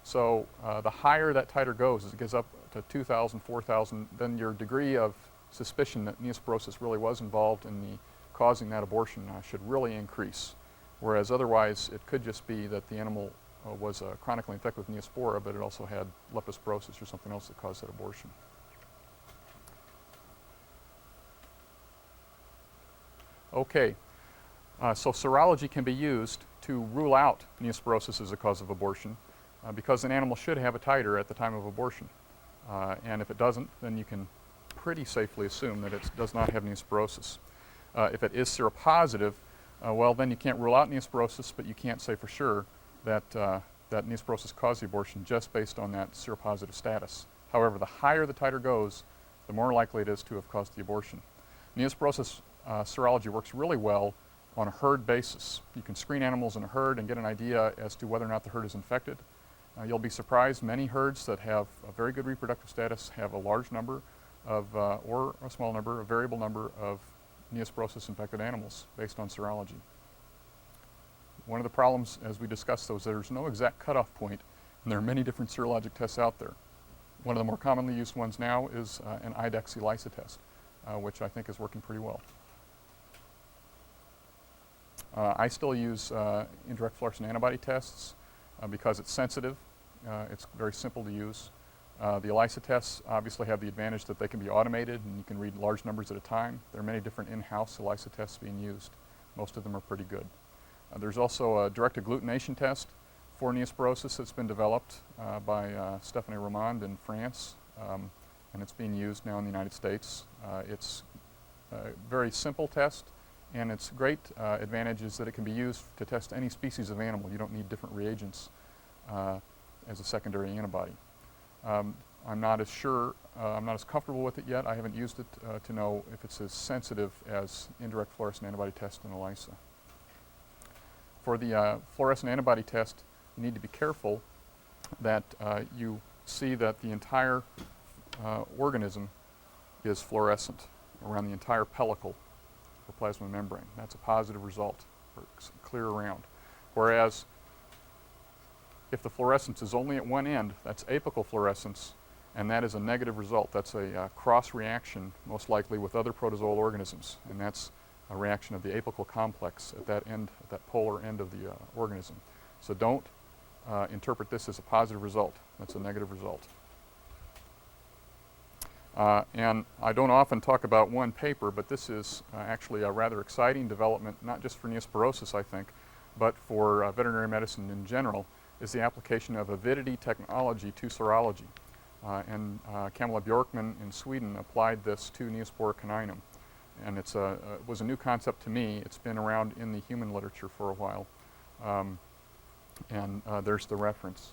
So the higher that titer goes, as it gets up to 2,000, 4,000, then your degree of suspicion that neosporosis really was involved in the causing that abortion should really increase. Whereas otherwise, it could just be that the animal was chronically infected with Neospora, but it also had leptospirosis or something else that caused that abortion. Okay, so serology can be used to rule out neosporosis as a cause of abortion because an animal should have a titer at the time of abortion. And if it doesn't, then you can pretty safely assume that it does not have neosporosis. If it is seropositive, well, then you can't rule out neosporosis, but you can't say for sure that, that neosporosis caused the abortion just based on that seropositive status. However, the higher the titer goes, the more likely it is to have caused the abortion. Neosporosis serology works really well on a herd basis. You can screen animals in a herd and get an idea as to whether or not the herd is infected. You'll be surprised, many herds that have a very good reproductive status have a large number of, or a small number, a variable number of neosporosis infected animals based on serology. One of the problems, as we discussed, though, is there's no exact cutoff point, and there are many different serologic tests out there. One of the more commonly used ones now is an Bvd Elisa test, which I think is working pretty well. I still use indirect fluorescent antibody tests because it's sensitive. It's very simple to use. The ELISA tests obviously have the advantage that they can be automated and you can read large numbers at a time. There are many different in-house ELISA tests being used. Most of them are pretty good. There's also a direct agglutination test for neosporosis that's been developed by Stéphanie Romand in France, and it's being used now in the United States. It's a very simple test, and its great advantage is that it can be used to test any species of animal. You don't need different reagents as a secondary antibody. I'm not as sure, I'm not as comfortable with it yet. I haven't used it to know if it's as sensitive as indirect fluorescent antibody test and ELISA. For the fluorescent antibody test, you need to be careful that you see that the entire organism is fluorescent around the entire pellicle or plasma membrane. That's a positive result, or clear around. Whereas if the fluorescence is only at one end, that's apical fluorescence, and that is a negative result. That's a cross reaction, most likely with other protozoal organisms, and that's a reaction of the apical complex at that end, at that polar end of the organism. So don't interpret this as a positive result. That's a negative result. And I don't often talk about one paper, but this is actually a rather exciting development, not just for neosporosis, I think, but for veterinary medicine in general, is the application of avidity technology to serology. Camilla Bjorkman in Sweden applied this to Neosporiconinum. And it was a new concept to me. It's been around in the human literature for a while. There's the reference.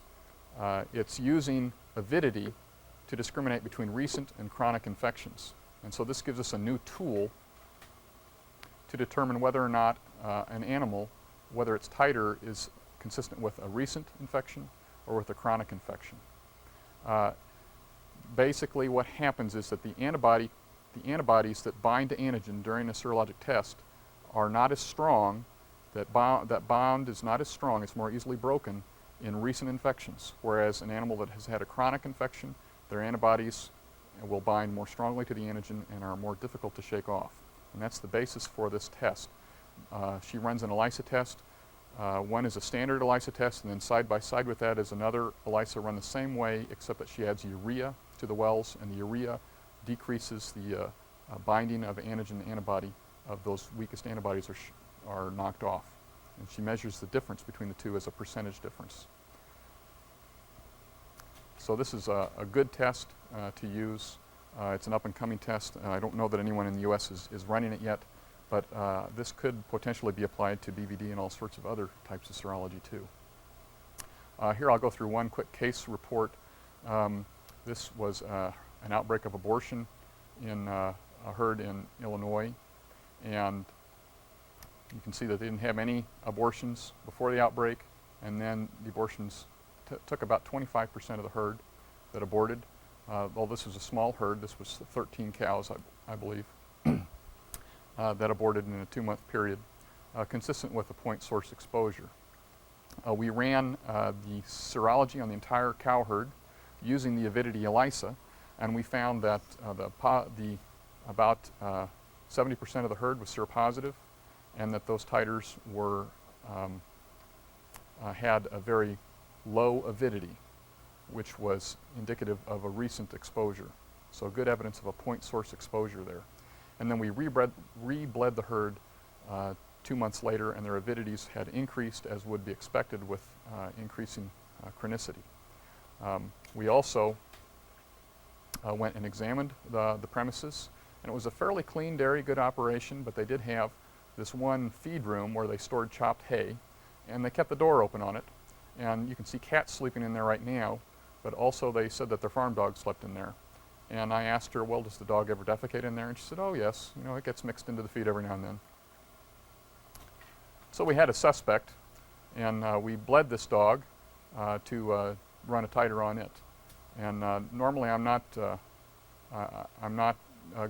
It's using avidity to discriminate between recent and chronic infections. And so this gives us a new tool to determine whether or not an animal, whether its titer is consistent with a recent infection or with a chronic infection. Basically what happens is that the antibodies that bind to antigen during a serologic test are not as strong, that bond is not as strong, it's more easily broken in recent infections, whereas an animal that has had a chronic infection, their antibodies will bind more strongly to the antigen and are more difficult to shake off. And that's the basis for this test. She runs an ELISA test. One is a standard ELISA test, and then side by side with that is another ELISA run the same way, except that she adds urea to the wells, and the urea decreases the binding of antigen antibody of those weakest antibodies are knocked off. And she measures the difference between the two as a percentage difference. So this is a good test to use. It's an up-and-coming test. I don't know that anyone in the U.S. is running it yet, but this could potentially be applied to BVD and all sorts of other types of serology too. Here I'll go through one quick case report. This was an outbreak of abortion in a herd in Illinois, and you can see that they didn't have any abortions before the outbreak, and then the abortions took about 25% of the herd that aborted. Well, this was a small herd. This was 13 cows, I believe, that aborted in a 2-month period, consistent with the point source exposure. We ran the serology on the entire cow herd using the Avidity Elisa, and we found that about 70% of the herd was seropositive, and that those titers were had a very low avidity, which was indicative of a recent exposure. So good evidence of a point source exposure there. And then we rebled the herd 2 months later, and their avidities had increased as would be expected with increasing chronicity. We also went and examined the premises, and it was a fairly clean dairy, good operation, but they did have this one feed room where they stored chopped hay, and they kept the door open on it. And you can see cats sleeping in there right now, but also they said that their farm dog slept in there. And I asked her, well, does the dog ever defecate in there? And she said, oh yes, you know, it gets mixed into the feed every now and then. So we had a suspect, and we bled this dog to run a titer on it. And normally I'm not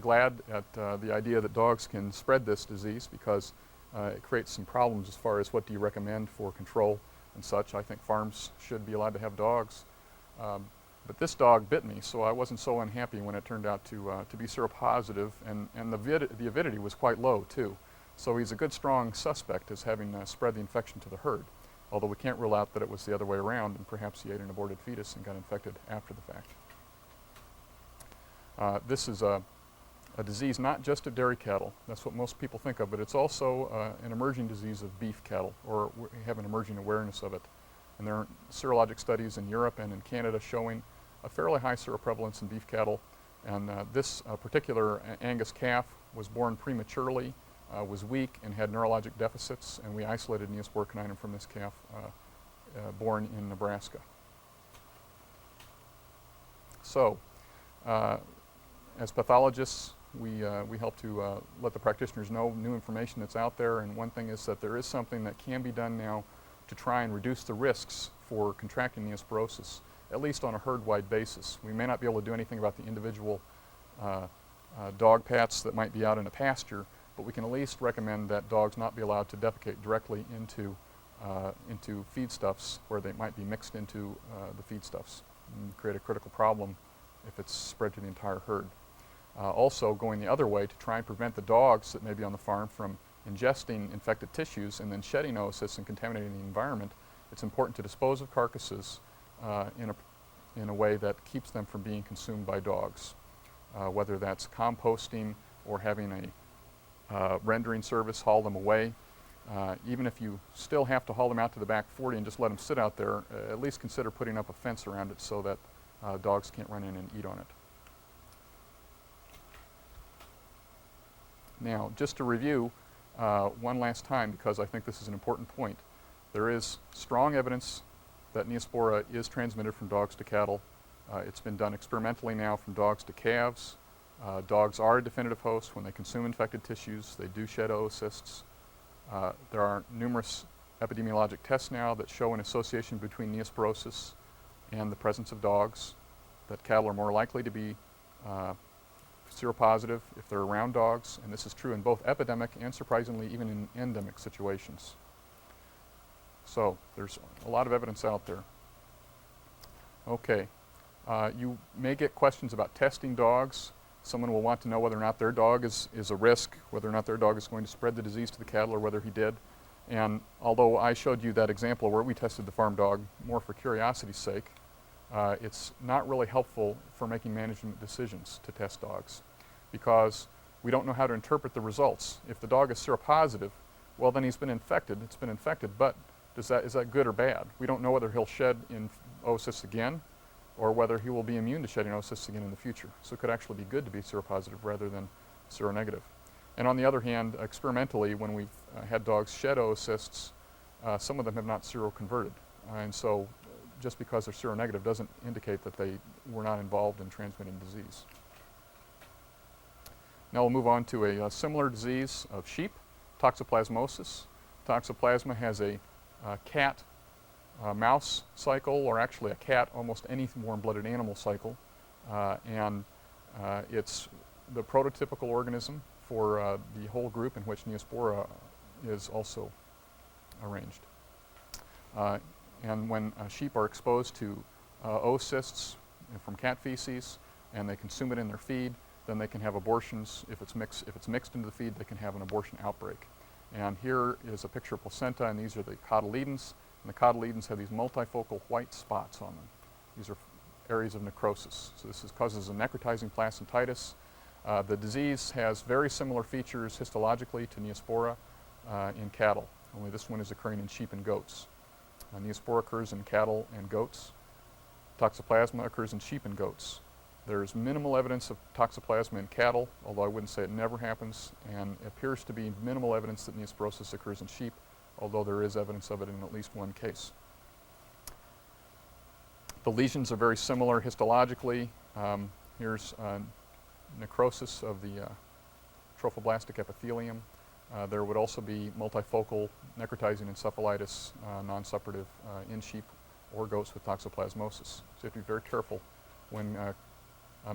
glad at the idea that dogs can spread this disease, because it creates some problems as far as what do you recommend for control and such. I think farms should be allowed to have dogs. But this dog bit me, so I wasn't so unhappy when it turned out to be seropositive, and the avidity was quite low too. So he's a good strong suspect as having spread the infection to the herd, although we can't rule out that it was the other way around, and perhaps he ate an aborted fetus and got infected after the fact. This is a disease not just of dairy cattle. That's what most people think of, but it's also an emerging disease of beef cattle, or we have an emerging awareness of it. And there are serologic studies in Europe and in Canada showing a fairly high seroprevalence in beef cattle. And this particular Angus calf was born prematurely, was weak, and had neurologic deficits, and we isolated Neosporiconinum from this calf born in Nebraska. So, as pathologists, we help to let the practitioners know new information that's out there, and one thing is that there is something that can be done now to try and reduce the risks for contracting neosporosis, at least on a herd-wide basis. We may not be able to do anything about the individual dog pats that might be out in a pasture, but we can at least recommend that dogs not be allowed to defecate directly into feedstuffs where they might be mixed into the feedstuffs and create a critical problem if it's spread to the entire herd. Also, going the other way to try and prevent the dogs that may be on the farm from ingesting infected tissues and then shedding oocysts and contaminating the environment, it's important to dispose of carcasses in a way that keeps them from being consumed by dogs. whether that's composting or having a rendering service haul them away. Even if you still have to haul them out to the back 40 and just let them sit out there, at least consider putting up a fence around it so that dogs can't run in and eat on it. Now, just to review one last time, because I think this is an important point, there is strong evidence that Neospora is transmitted from dogs to cattle. It's been done experimentally now from dogs to calves. Dogs are a definitive host. When they consume infected tissues, they do shed oocysts. There are numerous epidemiologic tests now that show an association between neosporosis and the presence of dogs, that cattle are more likely to be seropositive if they're around dogs, and this is true in both epidemic and, surprisingly, even in endemic situations. So there's a lot of evidence out there. Okay, you may get questions about testing dogs. Someone will want to know whether or not their dog is a risk, whether or not their dog is going to spread the disease to the cattle, or whether he did. And although I showed you that example where we tested the farm dog more for curiosity's sake, it's not really helpful for making management decisions to test dogs, because we don't know how to interpret the results. If the dog is seropositive, well, then he's been infected. It's been infected, but is that good or bad? We don't know whether he'll shed in oocysts again, or whether he will be immune to shedding oocysts again in the future. So it could actually be good to be seropositive rather than seronegative. And on the other hand, experimentally, when we've had dogs shed oocysts, some of them have not seroconverted. And so just because they're seronegative doesn't indicate that they were not involved in transmitting disease. Now we'll move on to a similar disease of sheep, toxoplasmosis. Toxoplasma has a cat mouse cycle, or actually a cat, almost any warm-blooded animal cycle, and it's the prototypical organism for the whole group in which Neospora is also arranged. And when sheep are exposed to oocysts from cat feces and they consume it in their feed, then they can have abortions. If it's mixed into the feed, they can have an abortion outbreak. And here is a picture of placenta, and these are the cotyledons. And the cotyledons have these multifocal white spots on them. These are areas of necrosis. So this causes a necrotizing placentitis. The disease has very similar features histologically to Neospora in cattle, only this one is occurring in sheep and goats. Neospora occurs in cattle and goats. Toxoplasma occurs in sheep and goats. There's minimal evidence of toxoplasma in cattle, although I wouldn't say it never happens, and it appears to be minimal evidence that neosporosis occurs in sheep, although there is evidence of it in at least one case. The lesions are very similar histologically. Here's necrosis of the trophoblastic epithelium. There would also be multifocal necrotizing encephalitis, non-separative in sheep or goats with toxoplasmosis. So you have to be very careful when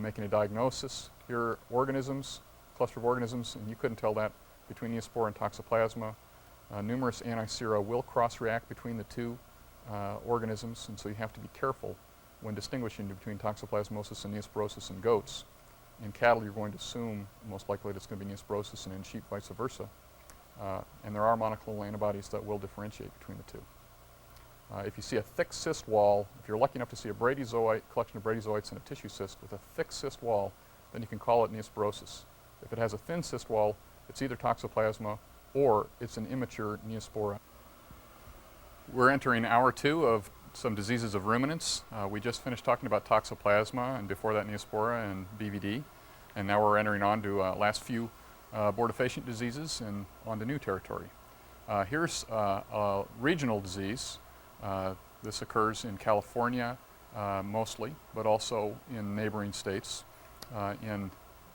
making a diagnosis. Here are organisms, cluster of organisms, and you couldn't tell that between Neospora and Toxoplasma. Numerous antisera will cross-react between the two organisms, and so you have to be careful when distinguishing between toxoplasmosis and neosporosis in goats. In cattle, you're going to assume most likely that it's going to be neosporosis, and in sheep, vice versa. And there are monoclonal antibodies that will differentiate between the two. If you see a thick cyst wall, if you're lucky enough to see a bradyzoite, collection of bradyzoites in a tissue cyst with a thick cyst wall, then you can call it neosporosis. If it has a thin cyst wall, it's either toxoplasma or it's an immature Neospora. We're entering hour 2 of some diseases of ruminants. We just finished talking about toxoplasma, and before that Neospora and Bvd, and now we're entering on to last few abortifacient diseases and on to new territory. Here's a regional disease. This occurs in California mostly, but also in neighboring states, in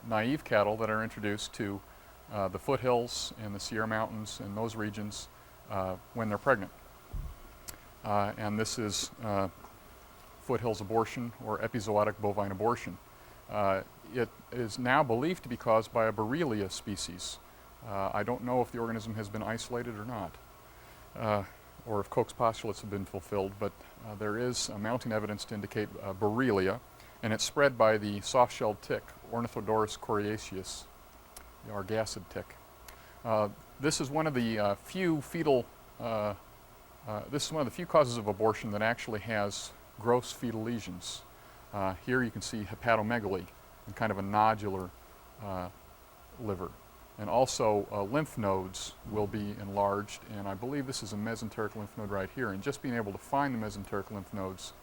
naive cattle that are introduced to the foothills and the Sierra Mountains and those regions when they're pregnant. And this is foothills abortion or epizootic bovine abortion. It is now believed to be caused by a Borrelia species. I don't know if the organism has been isolated or not, or if Koch's postulates have been fulfilled, but there is mounting evidence to indicate Borrelia, and it's spread by the soft-shelled tick, Ornithodorus coriaceus, the argacid tick. This is one of the few fetal, this is one of the few causes of abortion that actually has gross fetal lesions. Here you can see hepatomegaly. and kind of a nodular liver. And also lymph nodes will be enlarged, and I believe this is a mesenteric lymph node right here, and just being able to find the mesenteric lymph nodes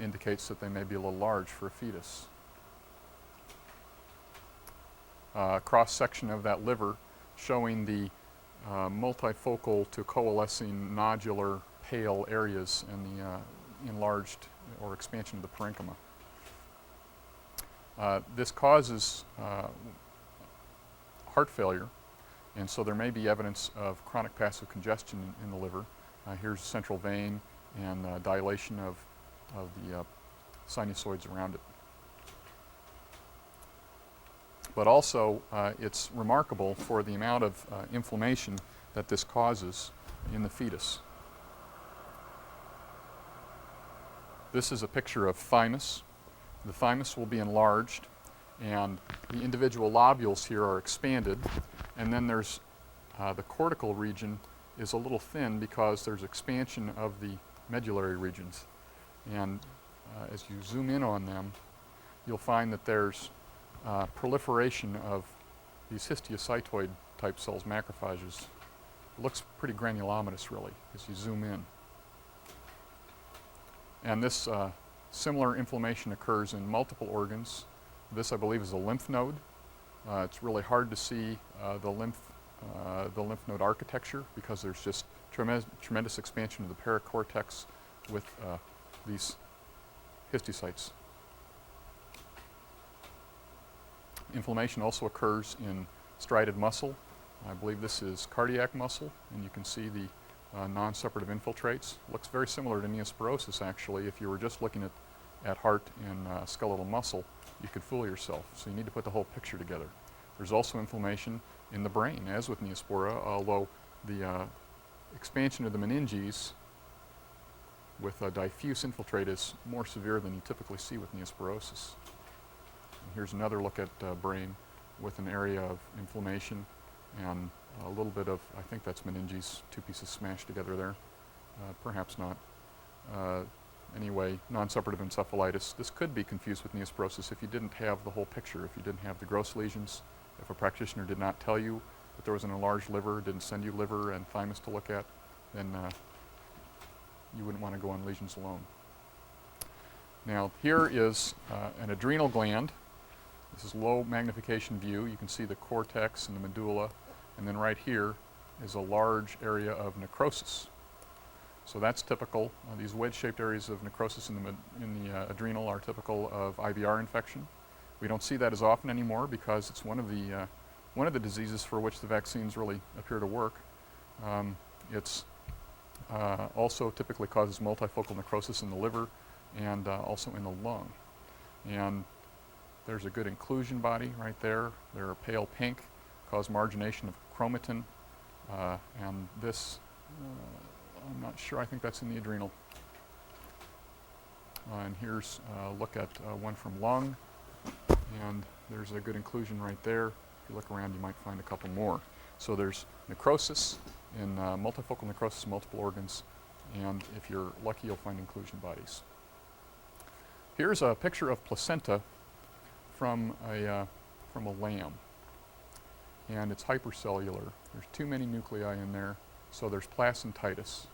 indicates that they may be a little large for a fetus. Cross-section of that liver showing the multifocal to coalescing nodular pale areas in the enlarged or expansion of the parenchyma. This causes heart failure, and so there may be evidence of chronic passive congestion in the liver. Here's a central vein and dilation of the sinusoids around it. But also, it's remarkable for the amount of inflammation that this causes in the fetus. This is a picture of thymus. The thymus will be enlarged, and the individual lobules here are expanded, and then there's the cortical region is a little thin because there's expansion of the medullary regions. And as you zoom in on them, you'll find that there's proliferation of these histiocytoid type cells, macrophages. It looks pretty granulomatous really as you zoom in. And this similar inflammation occurs in multiple organs. This, I believe, is a lymph node. It's really hard to see the lymph node architecture because there's just tremendous expansion of the paracortex with these histiocytes. Inflammation also occurs in striated muscle. I believe this is cardiac muscle, and you can see the non-separative infiltrates. Looks very similar to neosporosis, actually. If you were just looking at heart and skeletal muscle, you could fool yourself. So you need to put the whole picture together. There's also inflammation in the brain, as with Neospora, although the expansion of the meninges with a diffuse infiltrate is more severe than you typically see with Neosporosis. And here's another look at brain with an area of inflammation and a little bit of, I think that's meninges, two pieces smashed together there. Perhaps not. Anyway, non-separative encephalitis. This could be confused with Neosporosis if you didn't have the whole picture, if you didn't have the gross lesions, if a practitioner did not tell you that there was an enlarged liver, didn't send you liver and thymus to look at, then you wouldn't want to go on lesions alone. Now here is an adrenal gland. This is low magnification view. You can see the cortex and the medulla, and then right here is a large area of necrosis. So that's typical. These wedge-shaped areas of necrosis in the adrenal are typical of IBR infection. We don't see that as often anymore because it's one of the diseases for which the vaccines really appear to work. It's also typically causes multifocal necrosis in the liver and also in the lung. And there's a good inclusion body right there. They're pale pink, cause margination of chromatin, and this, I'm not sure, I think that's in the adrenal. And here's a look at one from lung, and there's a good inclusion right there. If you look around, you might find a couple more. So there's necrosis in multifocal necrosis in multiple organs, and if you're lucky, you'll find inclusion bodies. Here's a picture of placenta from a lamb, and it's hypercellular. There's too many nuclei in there, so there's placentitis.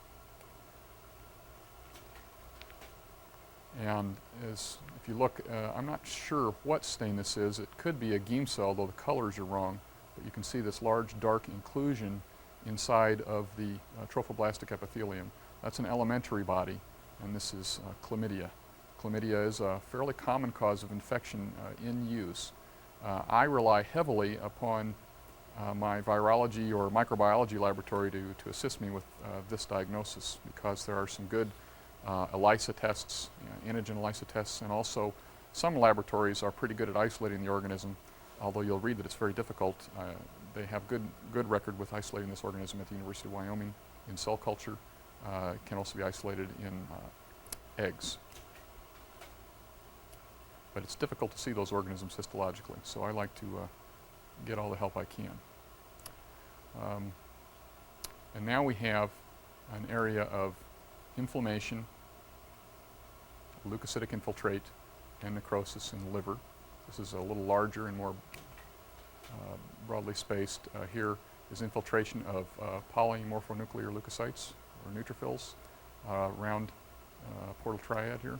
And if you look, I'm not sure what stain this is. It could be a Guim cell, though the colors are wrong. But you can see this large dark inclusion inside of the trophoblastic epithelium. That's an elementary body, and this is chlamydia. Chlamydia is a fairly common cause of infection in use. I rely heavily upon my virology or microbiology laboratory to assist me with this diagnosis because there are some good ELISA tests, antigen ELISA tests, and also some laboratories are pretty good at isolating the organism, although you'll read that it's very difficult. They have good record with isolating this organism at the University of Wyoming in cell culture. It can also be isolated in eggs. But it's difficult to see those organisms histologically, so I like to get all the help I can. And now we have an area of inflammation, leukocytic infiltrate, and necrosis in the liver. This is a little larger and more broadly spaced. Here is infiltration of polymorphonuclear leukocytes, or neutrophils, around portal triad here.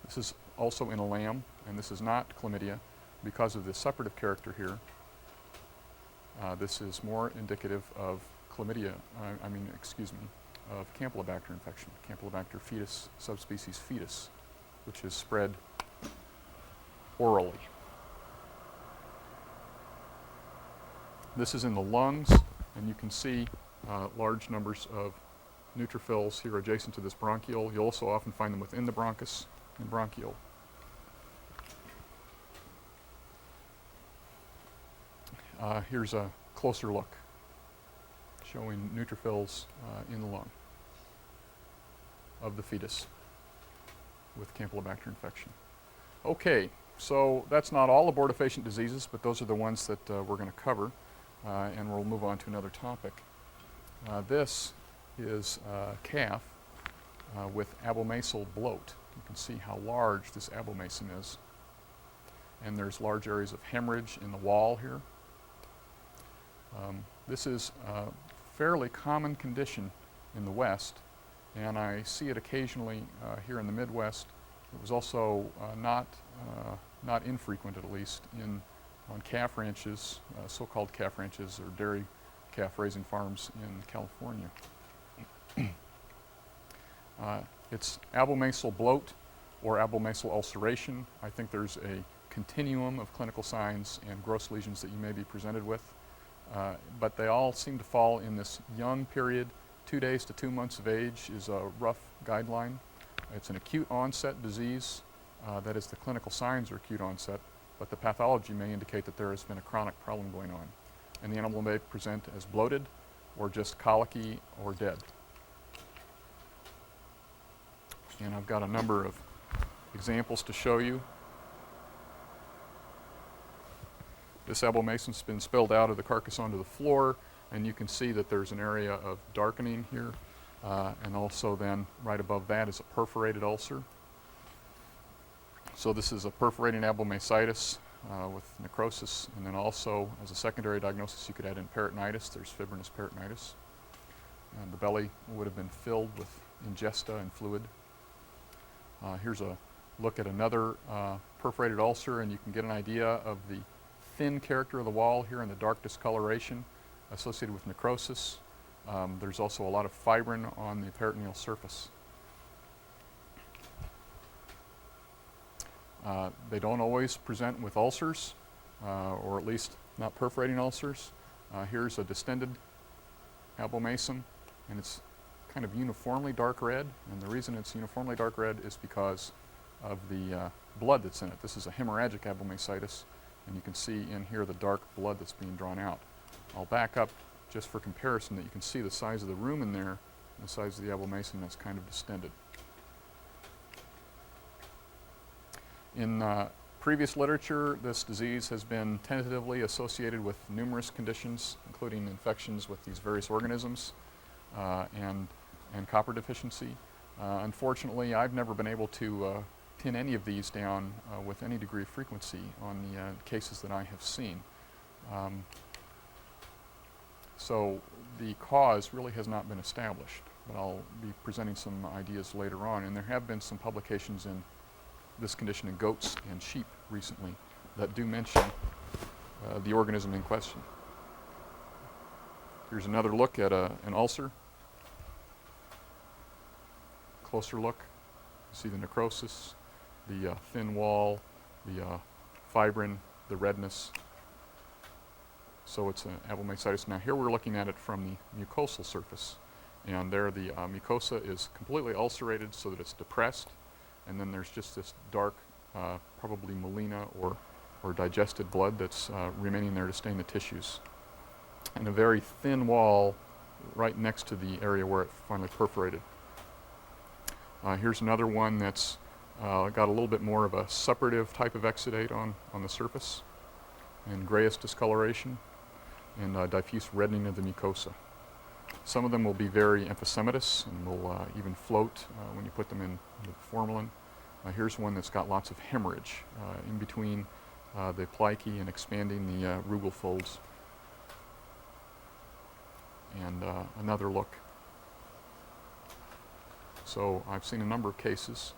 This is also in a lamb, and this is not chlamydia because of the separative character here. This is more indicative of chlamydia, of Campylobacter infection, Campylobacter fetus, subspecies fetus, which is spread orally. This is in the lungs, and you can see large numbers of neutrophils here adjacent to this bronchiole. You'll also often find them within the bronchus and bronchiole. Here's a closer look showing neutrophils in the lung of the fetus with Campylobacter infection. Okay, so that's not all abortifacient diseases, but those are the ones that we're going to cover, and we'll move on to another topic. This is a calf with abomasal bloat. You can see how large this abomasum is, and there's large areas of hemorrhage in the wall here. This is a fairly common condition in the West, and I see it occasionally here in the Midwest. It was also not infrequent, at least, on calf ranches, so-called calf ranches or dairy calf raising farms in California. It's abomasal bloat or abomasal ulceration. I think there's a continuum of clinical signs and gross lesions that you may be presented with. But they all seem to fall in this young period. 2 days to 2 months of age is a rough guideline. It's an acute onset disease. That is, the clinical signs are acute onset, but the pathology may indicate that there has been a chronic problem going on. And the animal may present as bloated or just colicky or dead. And I've got a number of examples to show you. This abomasum's been spilled out of the carcass onto the floor, and you can see that there's an area of darkening here, and also then right above that is a perforated ulcer. So this is a perforating abomasitis with necrosis, and then also as a secondary diagnosis you could add in peritonitis. There's fibrinous peritonitis. And the belly would have been filled with ingesta and fluid. Here's a look at another perforated ulcer, and you can get an idea of the thin character of the wall here and the dark discoloration associated with necrosis. There's also a lot of fibrin on the peritoneal surface. They don't always present with ulcers, or at least not perforating ulcers. Here's a distended abomasum, and it's kind of uniformly dark red, and the reason it's uniformly dark red is because of the blood that's in it. This is a hemorrhagic abomasitis, and you can see in here the dark blood that's being drawn out. I'll back up just for comparison that you can see the size of the rumen there and the size of the abomasum that's kind of distended. In previous literature, this disease has been tentatively associated with numerous conditions, including infections with these various organisms and copper deficiency. Unfortunately, I've never been able to pin any of these down with any degree of frequency on the cases that I have seen. So the cause really has not been established, but I'll be presenting some ideas later on, and there have been some publications in this condition in goats and sheep recently that do mention the organism in question. Here's another look at an ulcer. Closer look. You see the necrosis, the thin wall, the fibrin, the redness. So it's an abomasitis. Now here we're looking at it from the mucosal surface, and there the mucosa is completely ulcerated so that it's depressed, and then there's just this dark, probably melena or digested blood that's remaining there to stain the tissues. And a very thin wall right next to the area where it finally perforated. Here's another one that's got a little bit more of a suppurative type of exudate on the surface, and grayish discoloration, and diffuse reddening of the mucosa. Some of them will be very emphysematous and will even float when you put them in the formalin. Here's one that's got lots of hemorrhage in between the plicae and expanding the rugal folds. And another look. So I've seen a number of cases,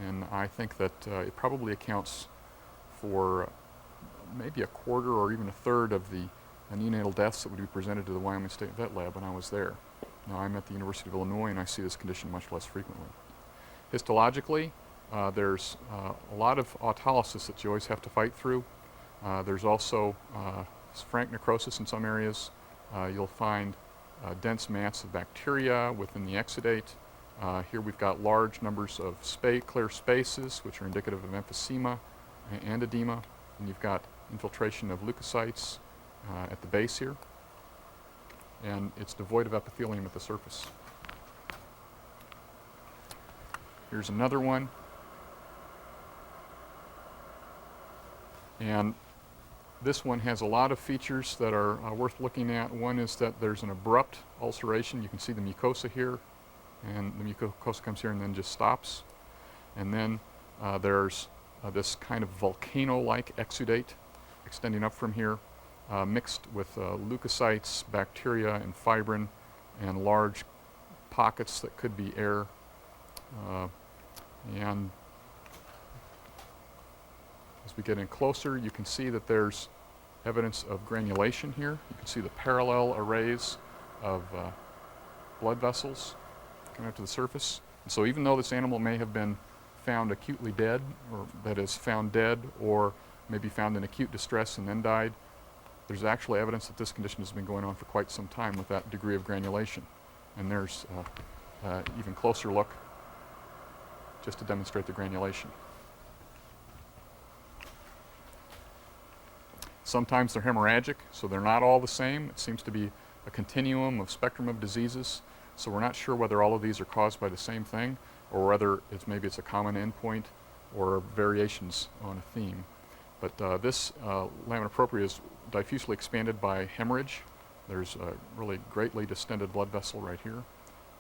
and I think that it probably accounts for maybe a quarter or even a third of the neonatal deaths that would be presented to the Wyoming State Vet Lab when I was there. Now I'm at the University of Illinois, and I see this condition much less frequently. Histologically, there's a lot of autolysis that you always have to fight through. There's also frank necrosis in some areas. You'll find dense mats of bacteria within the exudate. Here we've got large numbers of clear spaces, which are indicative of emphysema and edema. And you've got infiltration of leukocytes at the base here. And it's devoid of epithelium at the surface. Here's another one. And this one has a lot of features that are worth looking at. One is that there's an abrupt ulceration. You can see the mucosa here, and the mucosa comes here and then just stops. And then there's this kind of volcano-like exudate extending up from here, mixed with leukocytes, bacteria, and fibrin, and large pockets that could be air. And as we get in closer, you can see that there's evidence of granulation here. You can see the parallel arrays of blood vessels coming up to the surface. And so even though this animal may have been found acutely dead, or that is found dead, or maybe found in acute distress and then died, there's actually evidence that this condition has been going on for quite some time with that degree of granulation. And there's even closer look just to demonstrate the granulation. Sometimes they're hemorrhagic, so they're not all the same. It seems to be a continuum of spectrum of diseases, so we're not sure whether all of these are caused by the same thing, or whether maybe it's a common endpoint or variations on a theme. But this lamina propria is diffusely expanded by hemorrhage. There's a really greatly distended blood vessel right here,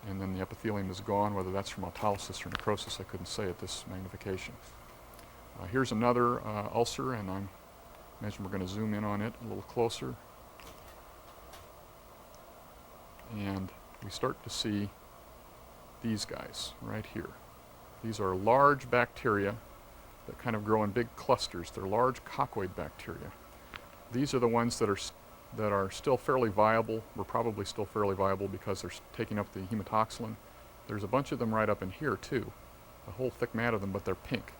and then the epithelium is gone. Whether that's from autolysis or necrosis, I couldn't say at this magnification. Here's another ulcer, and I imagine we're going to zoom in on it a little closer. And we start to see these guys right here. These are large bacteria that kind of grow in big clusters. They're large coccoid bacteria. These are the ones that are still fairly viable. We're probably still fairly viable because they're taking up the hematoxylin. There's a bunch of them right up in here too, a whole thick mat of them, but they're pink.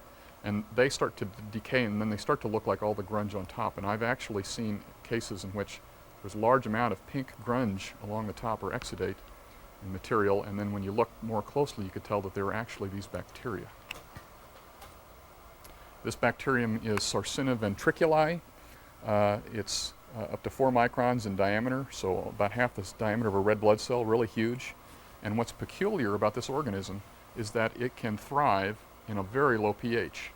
And they start to decay, and then they start to look like all the grunge on top. And I've actually seen cases in which there's a large amount of pink grunge along the top, or exudate material, and then when you look more closely, you could tell that they were actually these bacteria. This bacterium is Sarcina ventriculi. It's up to 4 microns in diameter, so about half the diameter of a red blood cell, really huge. And what's peculiar about this organism is that it can thrive in a very low pH.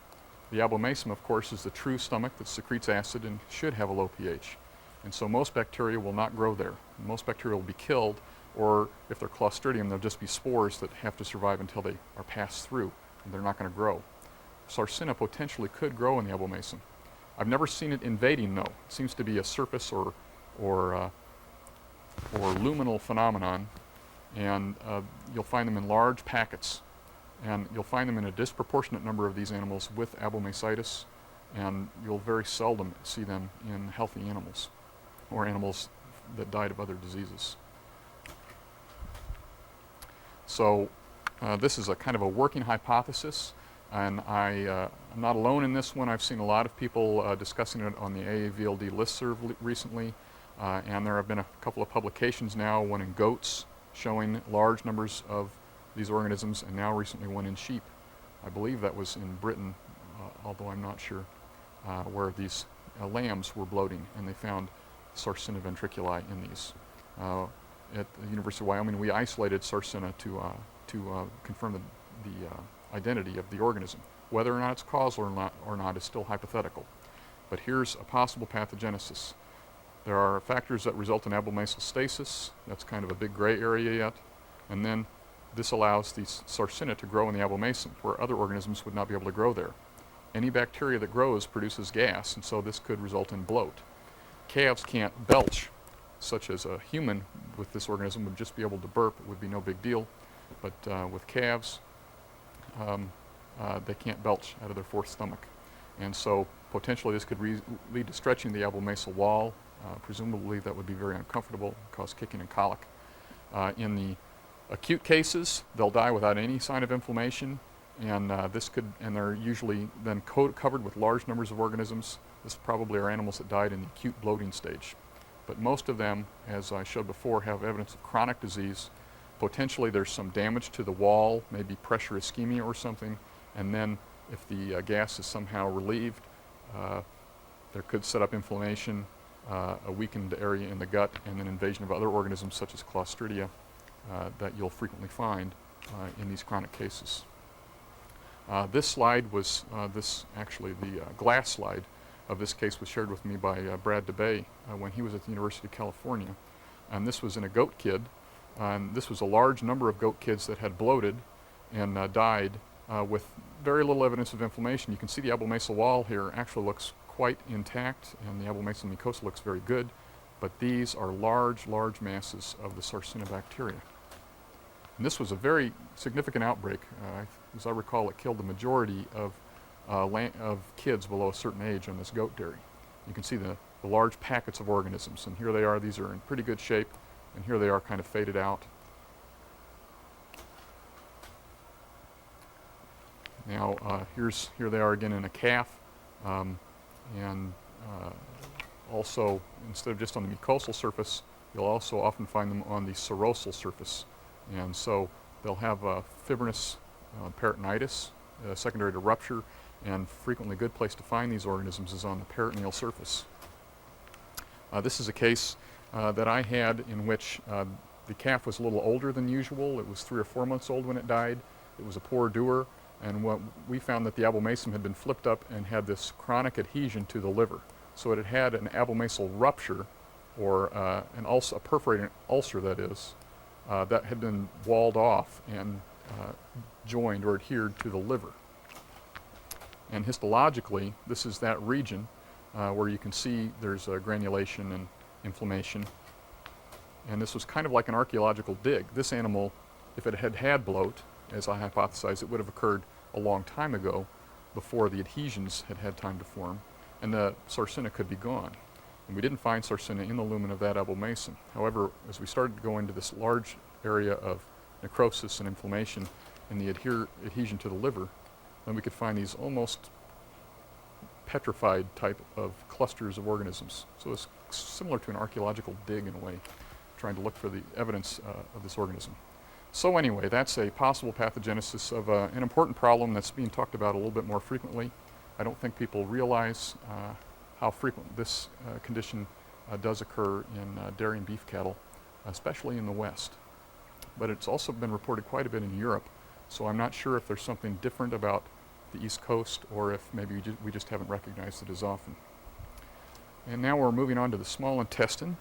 The abomasum, of course, is the true stomach that secretes acid and should have a low pH. And so most bacteria will not grow there. Most bacteria will be killed, or if they're Clostridium, they'll just be spores that have to survive until they are passed through, and they're not going to grow. Sarcina potentially could grow in the abomasum. I've never seen it invading, though. It seems to be a surface or luminal phenomenon, and you'll find them in large packets. And you'll find them in a disproportionate number of these animals with Abomasitis, and you'll very seldom see them in healthy animals or animals that died of other diseases. So this is a kind of a working hypothesis, and I'm not alone in this one. I've seen a lot of people discussing it on the AAVLD listserv recently, and there have been a couple of publications now, one in goats showing large numbers of these organisms, and now recently one in sheep. I believe that was in Britain, although I'm not sure, where these lambs were bloating, and they found Sarcina ventriculi in these. At the University of Wyoming, we isolated Sarcina to confirm the identity of the organism. Whether or not it's causal or not is still hypothetical. But here's a possible pathogenesis. There are factors that result in abomasal stasis. That's kind of a big gray area yet. And then this allows these Sarcina to grow in the abomasum, where other organisms would not be able to grow there. Any bacteria that grows produces gas, and so this could result in bloat. Calves can't belch, such as a human with this organism would just be able to burp. It would be no big deal. But with calves, they can't belch out of their fourth stomach. And so potentially this could lead to stretching the abomasal wall. Presumably that would be very uncomfortable, cause kicking and colic. In the acute cases, they'll die without any sign of inflammation, and they're usually then covered with large numbers of organisms. This probably are animals that died in the acute bloating stage. But most of them, as I showed before, have evidence of chronic disease. Potentially there's some damage to the wall, maybe pressure ischemia or something, and then if the gas is somehow relieved, there could set up inflammation, a weakened area in the gut, and an invasion of other organisms such as Clostridia that you'll frequently find in these chronic cases. This slide was, the glass slide of this case was shared with me by Brad DeBay when he was at the University of California. And this was in a goat kid. And this was a large number of goat kids that had bloated and died with very little evidence of inflammation. You can see the abomasal wall here actually looks quite intact, and the abomasal mucosa looks very good, but these are large, large masses of the Sarcina bacteria. And this was a very significant outbreak. As I recall, it killed the majority of kids below a certain age on this goat dairy. You can see the large packets of organisms, and here they are. These are in pretty good shape, and here they are kind of faded out. Now here they are again in a calf, and also instead of just on the mucosal surface, you'll also often find them on the serosal surface, and so they'll have fibrinous peritonitis secondary to rupture, and frequently a good place to find these organisms is on the peritoneal surface. This is a case that I had in which the calf was a little older than usual. It was 3 or 4 months old when it died. It was a poor doer, and what we found that the abomasum had been flipped up and had this chronic adhesion to the liver. So it had had an abomasal rupture, or a perforating ulcer, that is, that had been walled off and joined or adhered to the liver. And histologically, this is that region where you can see there's granulation and inflammation. And this was kind of like an archaeological dig. This animal, if it had had bloat, as I hypothesize, it would have occurred a long time ago before the adhesions had had time to form, and the Sarcina could be gone. And we didn't find Sarcina in the lumen of that abomasum. However, as we started to go into this large area of necrosis and inflammation and the adhesion to the liver, then we could find these almost petrified type of clusters of organisms. So it's similar to an archaeological dig in a way, trying to look for the evidence of this organism. So anyway, that's a possible pathogenesis of an important problem that's being talked about a little bit more frequently. I don't think people realize how frequent this condition does occur in dairy and beef cattle, especially in the West. But it's also been reported quite a bit in Europe, so I'm not sure if there's something different about the East Coast or if maybe we just haven't recognized it as often. And now we're moving on to the small intestine.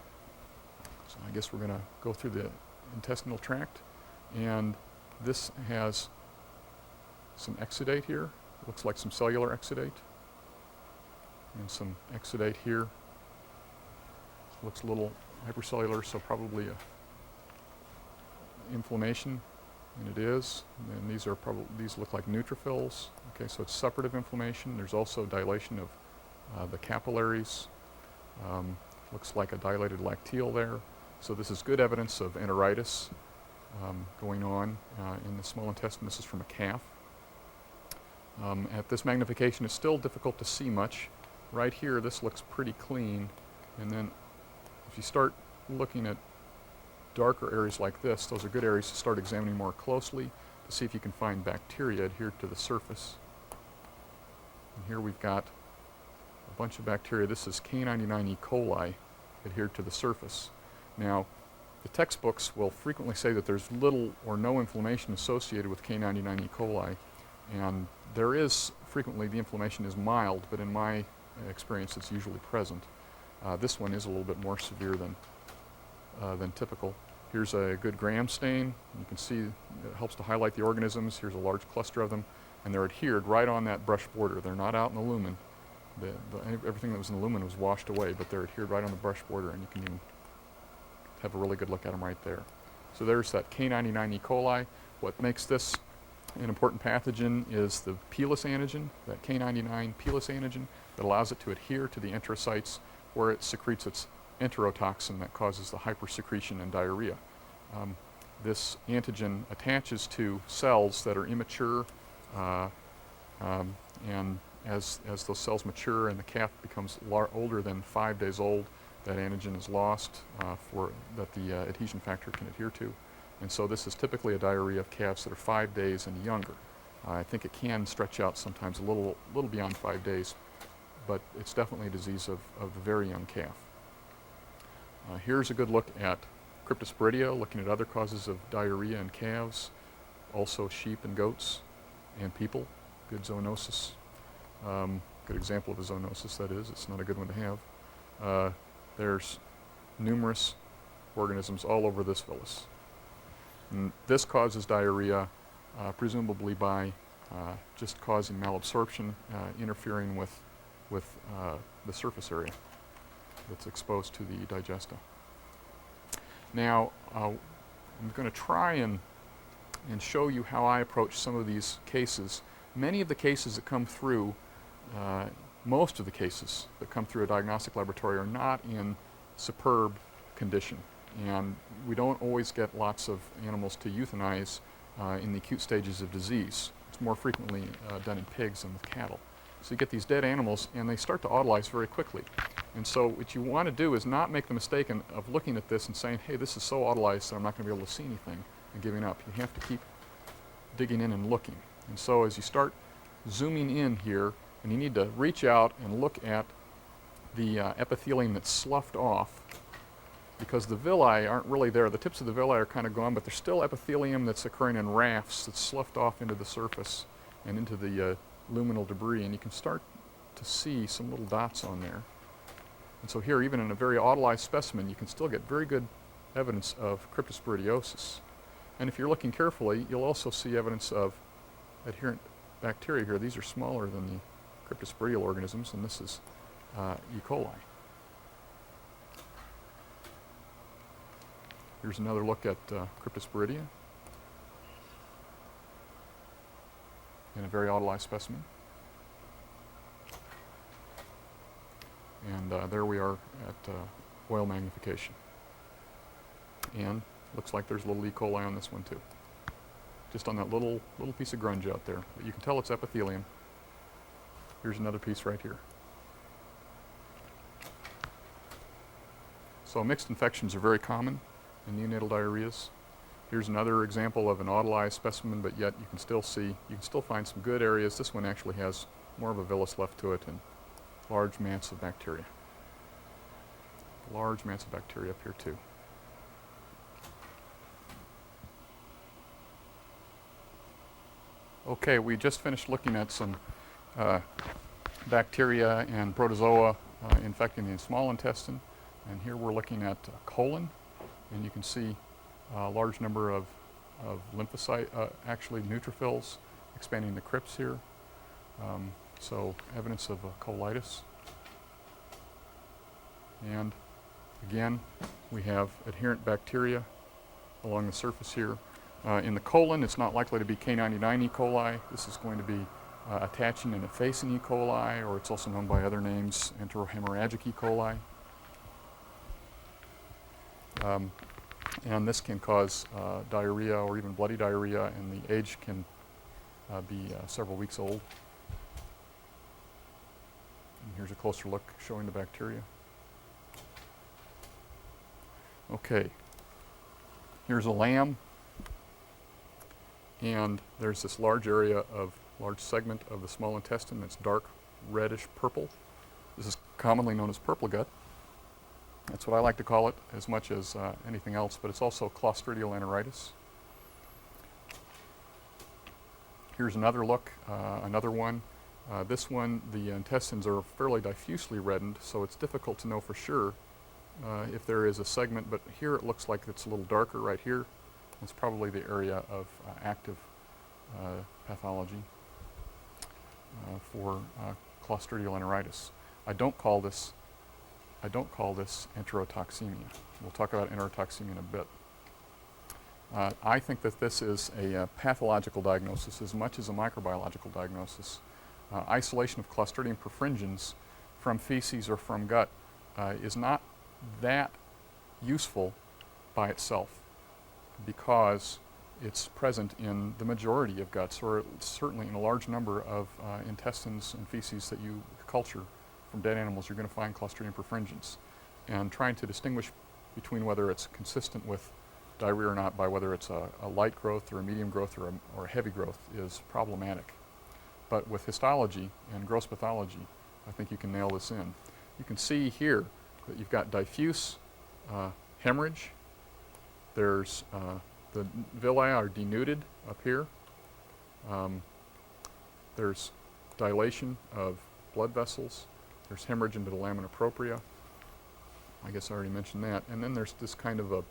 So I guess we're going to go through the intestinal tract. And this has some exudate here. It looks like some cellular exudate. And some exudate here. It looks a little hypercellular, so probably inflammation, and it is. And these look like neutrophils. Okay, so it's suppurative inflammation. There's also dilation of the capillaries. Looks like a dilated lacteal there. So this is good evidence of enteritis going on in the small intestine. This is from a calf. At this magnification, it's still difficult to see much. Right here, this looks pretty clean. And then if you start looking at darker areas like this, those are good areas to start examining more closely to see if you can find bacteria adhered to the surface. And here we've got a bunch of bacteria. This is K99 E. coli adhered to the surface. Now, the textbooks will frequently say that there's little or no inflammation associated with K99 E. coli, and there is frequently, the inflammation is mild, but in my experience it's usually present. This one is a little bit more severe than typical. Here's a good gram stain. You can see it helps to highlight the organisms. Here's a large cluster of them, and they're adhered right on that brush border. They're not out in the lumen. Everything that was in the lumen was washed away, but they're adhered right on the brush border, and you can even have a really good look at them right there. So there's that K99 E. coli. What makes this an important pathogen is the Pelis antigen, that K99 Pelis antigen, that allows it to adhere to the enterocytes where it secretes its enterotoxin that causes the hypersecretion and diarrhea. This antigen attaches to cells that are immature, and as those cells mature and the calf becomes older than 5 days old, that antigen is lost that the adhesion factor can adhere to. And so this is typically a diarrhea of calves that are 5 days and younger. I think it can stretch out sometimes a little beyond 5 days, but it's definitely a disease of the very young calf. Here's a good look at Cryptosporedia, looking at other causes of diarrhea in calves, also sheep and goats and people. Good zoonosis. Good example of a zoonosis, that is. It's not a good one to have. There's numerous organisms all over this villus. And this causes diarrhea, presumably by just causing malabsorption, interfering with the surface area that's exposed to the digesta. Now, I'm going to try and show you how I approach some of these cases. Many of the cases that come through, most of the cases that come through a diagnostic laboratory are not in superb condition. And we don't always get lots of animals to euthanize in the acute stages of disease. It's more frequently done in pigs than with cattle. So you get these dead animals and they start to autolyze very quickly. And so what you want to do is not make the mistake of looking at this and saying, hey, this is so autolyzed that I'm not going to be able to see anything, and giving up. You have to keep digging in and looking. And so as you start zooming in here, and you need to reach out and look at the epithelium that's sloughed off, because the villi aren't really there. The tips of the villi are kind of gone, but there's still epithelium that's occurring in rafts that's sloughed off into the surface and into the luminal debris, and you can start to see some little dots on there. And so here, even in a very autolyzed specimen, you can still get very good evidence of cryptosporidiosis. And if you're looking carefully, you'll also see evidence of adherent bacteria here. These are smaller than the cryptosporidial organisms, and this is E. coli. Here's another look at Cryptosporedia in a very autolyzed specimen. And there we are at oil magnification. And looks like there's a little E. coli on this one too. Just on that little piece of grunge out there. But you can tell it's epithelium. Here's another piece right here. So mixed infections are very common in neonatal diarrheas. Here's another example of an autolyzed specimen, but yet you can still find some good areas. This one actually has more of a villus left to it and large mats of bacteria. Large mats of bacteria up here too. Okay, we just finished looking at some bacteria and protozoa infecting the small intestine, and here we're looking at colon, and you can see a large number of lymphocyte, actually neutrophils expanding the crypts here. So evidence of colitis. And again, we have adherent bacteria along the surface here. In the colon, it's not likely to be K99 E. coli. This is going to be attaching and effacing E. coli, or it's also known by other names, Hemorrhagic E. coli. And this can cause diarrhea or even bloody diarrhea, and the age can be several weeks old. And here's a closer look showing the bacteria. Okay, here's a lamb, and there's this large segment of the small intestine that's dark reddish purple. This is commonly known as purple gut. That's what I like to call it as much as anything else, but it's also Clostridial enteritis. Here's another look, another one. This one, the intestines are fairly diffusely reddened, so it's difficult to know for sure if there is a segment, but here it looks like it's a little darker right here. It's probably the area of active pathology for Clostridial enteritis. I don't call this enterotoxemia. We'll talk about enterotoxemia in a bit. I think that this is a pathological diagnosis as much as a microbiological diagnosis. Isolation of Clostridium perfringens from feces or from gut is not that useful by itself because it's present in the majority of guts, or certainly in a large number of intestines and feces that you culture from dead animals. You're going to find Clostridium perfringens. And trying to distinguish between whether it's consistent with diarrhea or not by whether it's a light growth or a medium growth or a heavy growth is problematic. But with histology and gross pathology, I think you can nail this in. You can see here that you've got diffuse hemorrhage. There's the villi are denuded up here. There's dilation of blood vessels. There's hemorrhage into the lamina propria. I guess I already mentioned that. And then there's this kind of a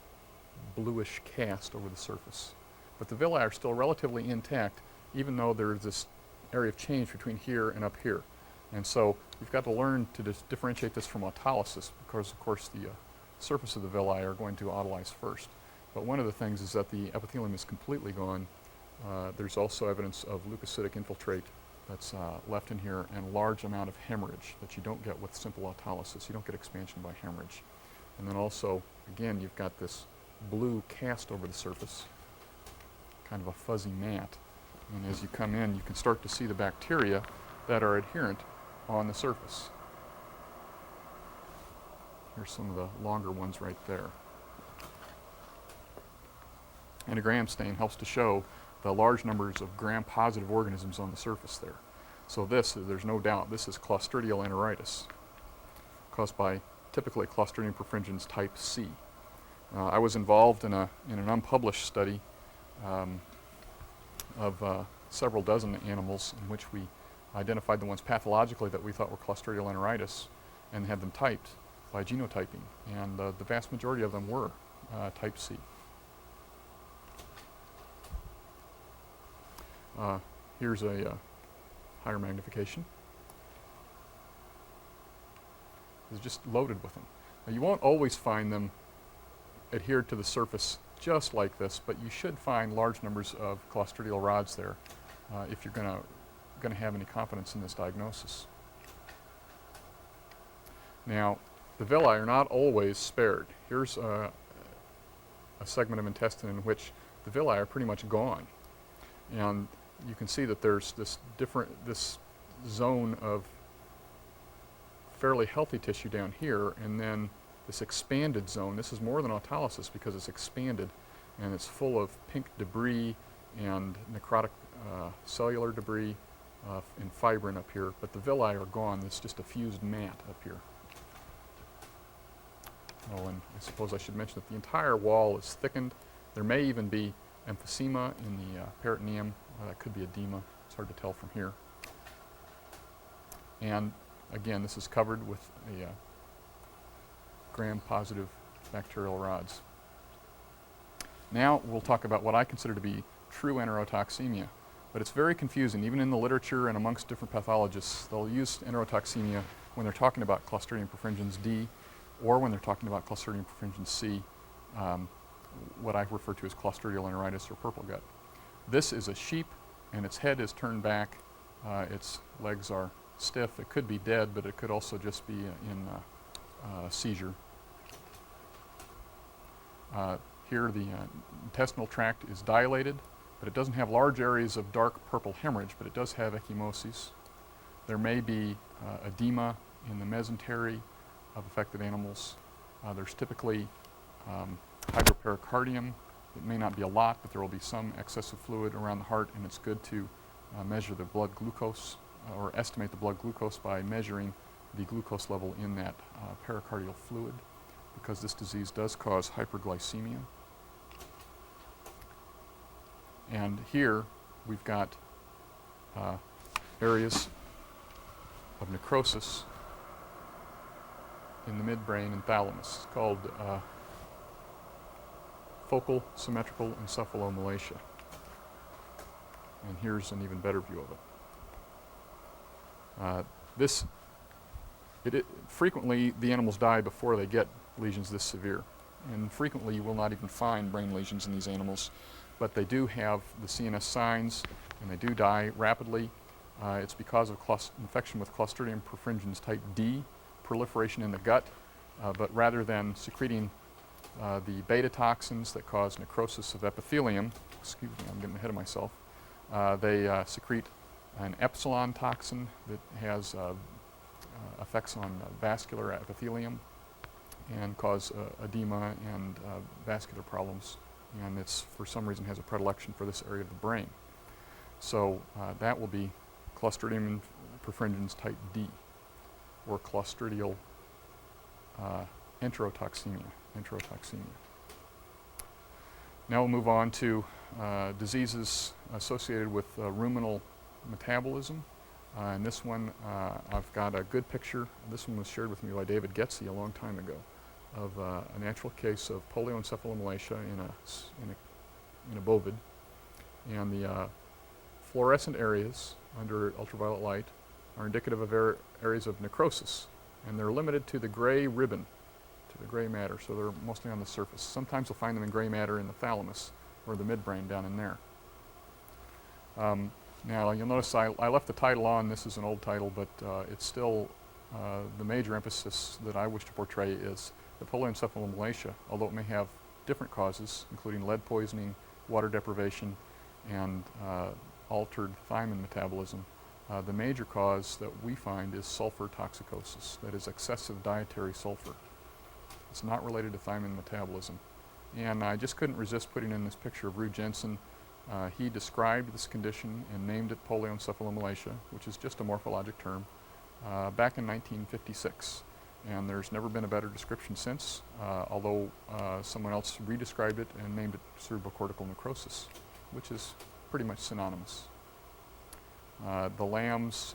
bluish cast over the surface. But the villi are still relatively intact, even though there's this area of change between here and up here. And so you've got to learn to differentiate this from autolysis, because of course the surface of the villi are going to autolyze first. But one of the things is that the epithelium is completely gone. There's also evidence of leukocytic infiltrate that's left in here, and a large amount of hemorrhage that you don't get with simple autolysis. You don't get expansion by hemorrhage. And then also, again, you've got this blue cast over the surface, kind of a fuzzy mat. And as you come in, you can start to see the bacteria that are adherent on the surface. Here's some of the longer ones right there. And a gram stain helps to show the large numbers of gram-positive organisms on the surface there. So this, there's no doubt, this is Clostridial enteritis, caused by typically Clostridium perfringens type C. I was involved in an unpublished study of several dozen animals in which we identified the ones pathologically that we thought were Clostridial enteritis and had them typed by genotyping, and the vast majority of them were type C. Here's a higher magnification. It's just loaded with them. Now, you won't always find them adhered to the surface just like this, but you should find large numbers of clostridial rods there if you're going to have any confidence in this diagnosis. Now, the villi are not always spared. Here's a segment of intestine in which the villi are pretty much gone, and you can see that there's this zone of fairly healthy tissue down here, and then this expanded zone. This is more than autolysis because it's expanded, and it's full of pink debris and necrotic cellular debris and fibrin up here, but the villi are gone. It's just a fused mat up here. Oh, and I suppose I should mention that the entire wall is thickened. There may even be emphysema in the peritoneum. That could be edema. It's hard to tell from here. And again, this is covered with a gram-positive bacterial rods. Now we'll talk about what I consider to be true enterotoxemia. But it's very confusing. Even in the literature and amongst different pathologists, they'll use enterotoxemia when they're talking about Clostridium perfringens D, or when they're talking about Clostridium perfringens C, what I refer to as Clostridial enteritis or purple gut. This is a sheep, and its head is turned back. Its legs are stiff. It could be dead, but it could also just be in seizure. Here the intestinal tract is dilated, but it doesn't have large areas of dark purple hemorrhage, but it does have echymosis. There may be edema in the mesentery of affected animals. There's typically hydropericardium. It may not be a lot, but there will be some excessive fluid around the heart, and it's good to measure the blood glucose or estimate the blood glucose by measuring the glucose level in that pericardial fluid, because this disease does cause hyperglycemia. And here we've got areas of necrosis in the midbrain and thalamus, called focal symmetrical encephalomalacia. And here's an even better view of it. Frequently, the animals die before they get lesions this severe. And frequently, you will not even find brain lesions in these animals. But they do have the CNS signs, and they do die rapidly. It's because of infection with Clostridium perfringens type D, proliferation in the gut. But rather than secreting the beta toxins that cause necrosis of epithelium, excuse me, I'm getting ahead of myself, they secrete an epsilon toxin that has effects on vascular epithelium and cause edema and vascular problems. And it's, for some reason, has a predilection for this area of the brain. So that will be Clostridium perfringens type D, or Clostridial enterotoxemia. Now we'll move on to diseases associated with ruminal metabolism. And this one, I've got a good picture. This one was shared with me by David Getze a long time ago, of a natural case of polioencephalomalacia in a bovid. And the fluorescent areas under ultraviolet light are indicative of areas of necrosis. And they're limited to the gray ribbon, to the gray matter, so they're mostly on the surface. Sometimes you'll find them in gray matter in the thalamus or the midbrain down in there. Now you'll notice I left the title on. This is an old title, but it's still the major emphasis that I wish to portray is the polioencephalomalacia, although it may have different causes, including lead poisoning, water deprivation, and altered thymin metabolism. The major cause that we find is sulfur toxicosis, that is excessive dietary sulfur. It's not related to thymin metabolism. And I just couldn't resist putting in this picture of Rue Jensen. He described this condition and named it polioencephalomalacia, which is just a morphologic term, back in 1956. And there's never been a better description since, although someone else redescribed it and named it cerebrocortical necrosis, which is pretty much synonymous. The lambs,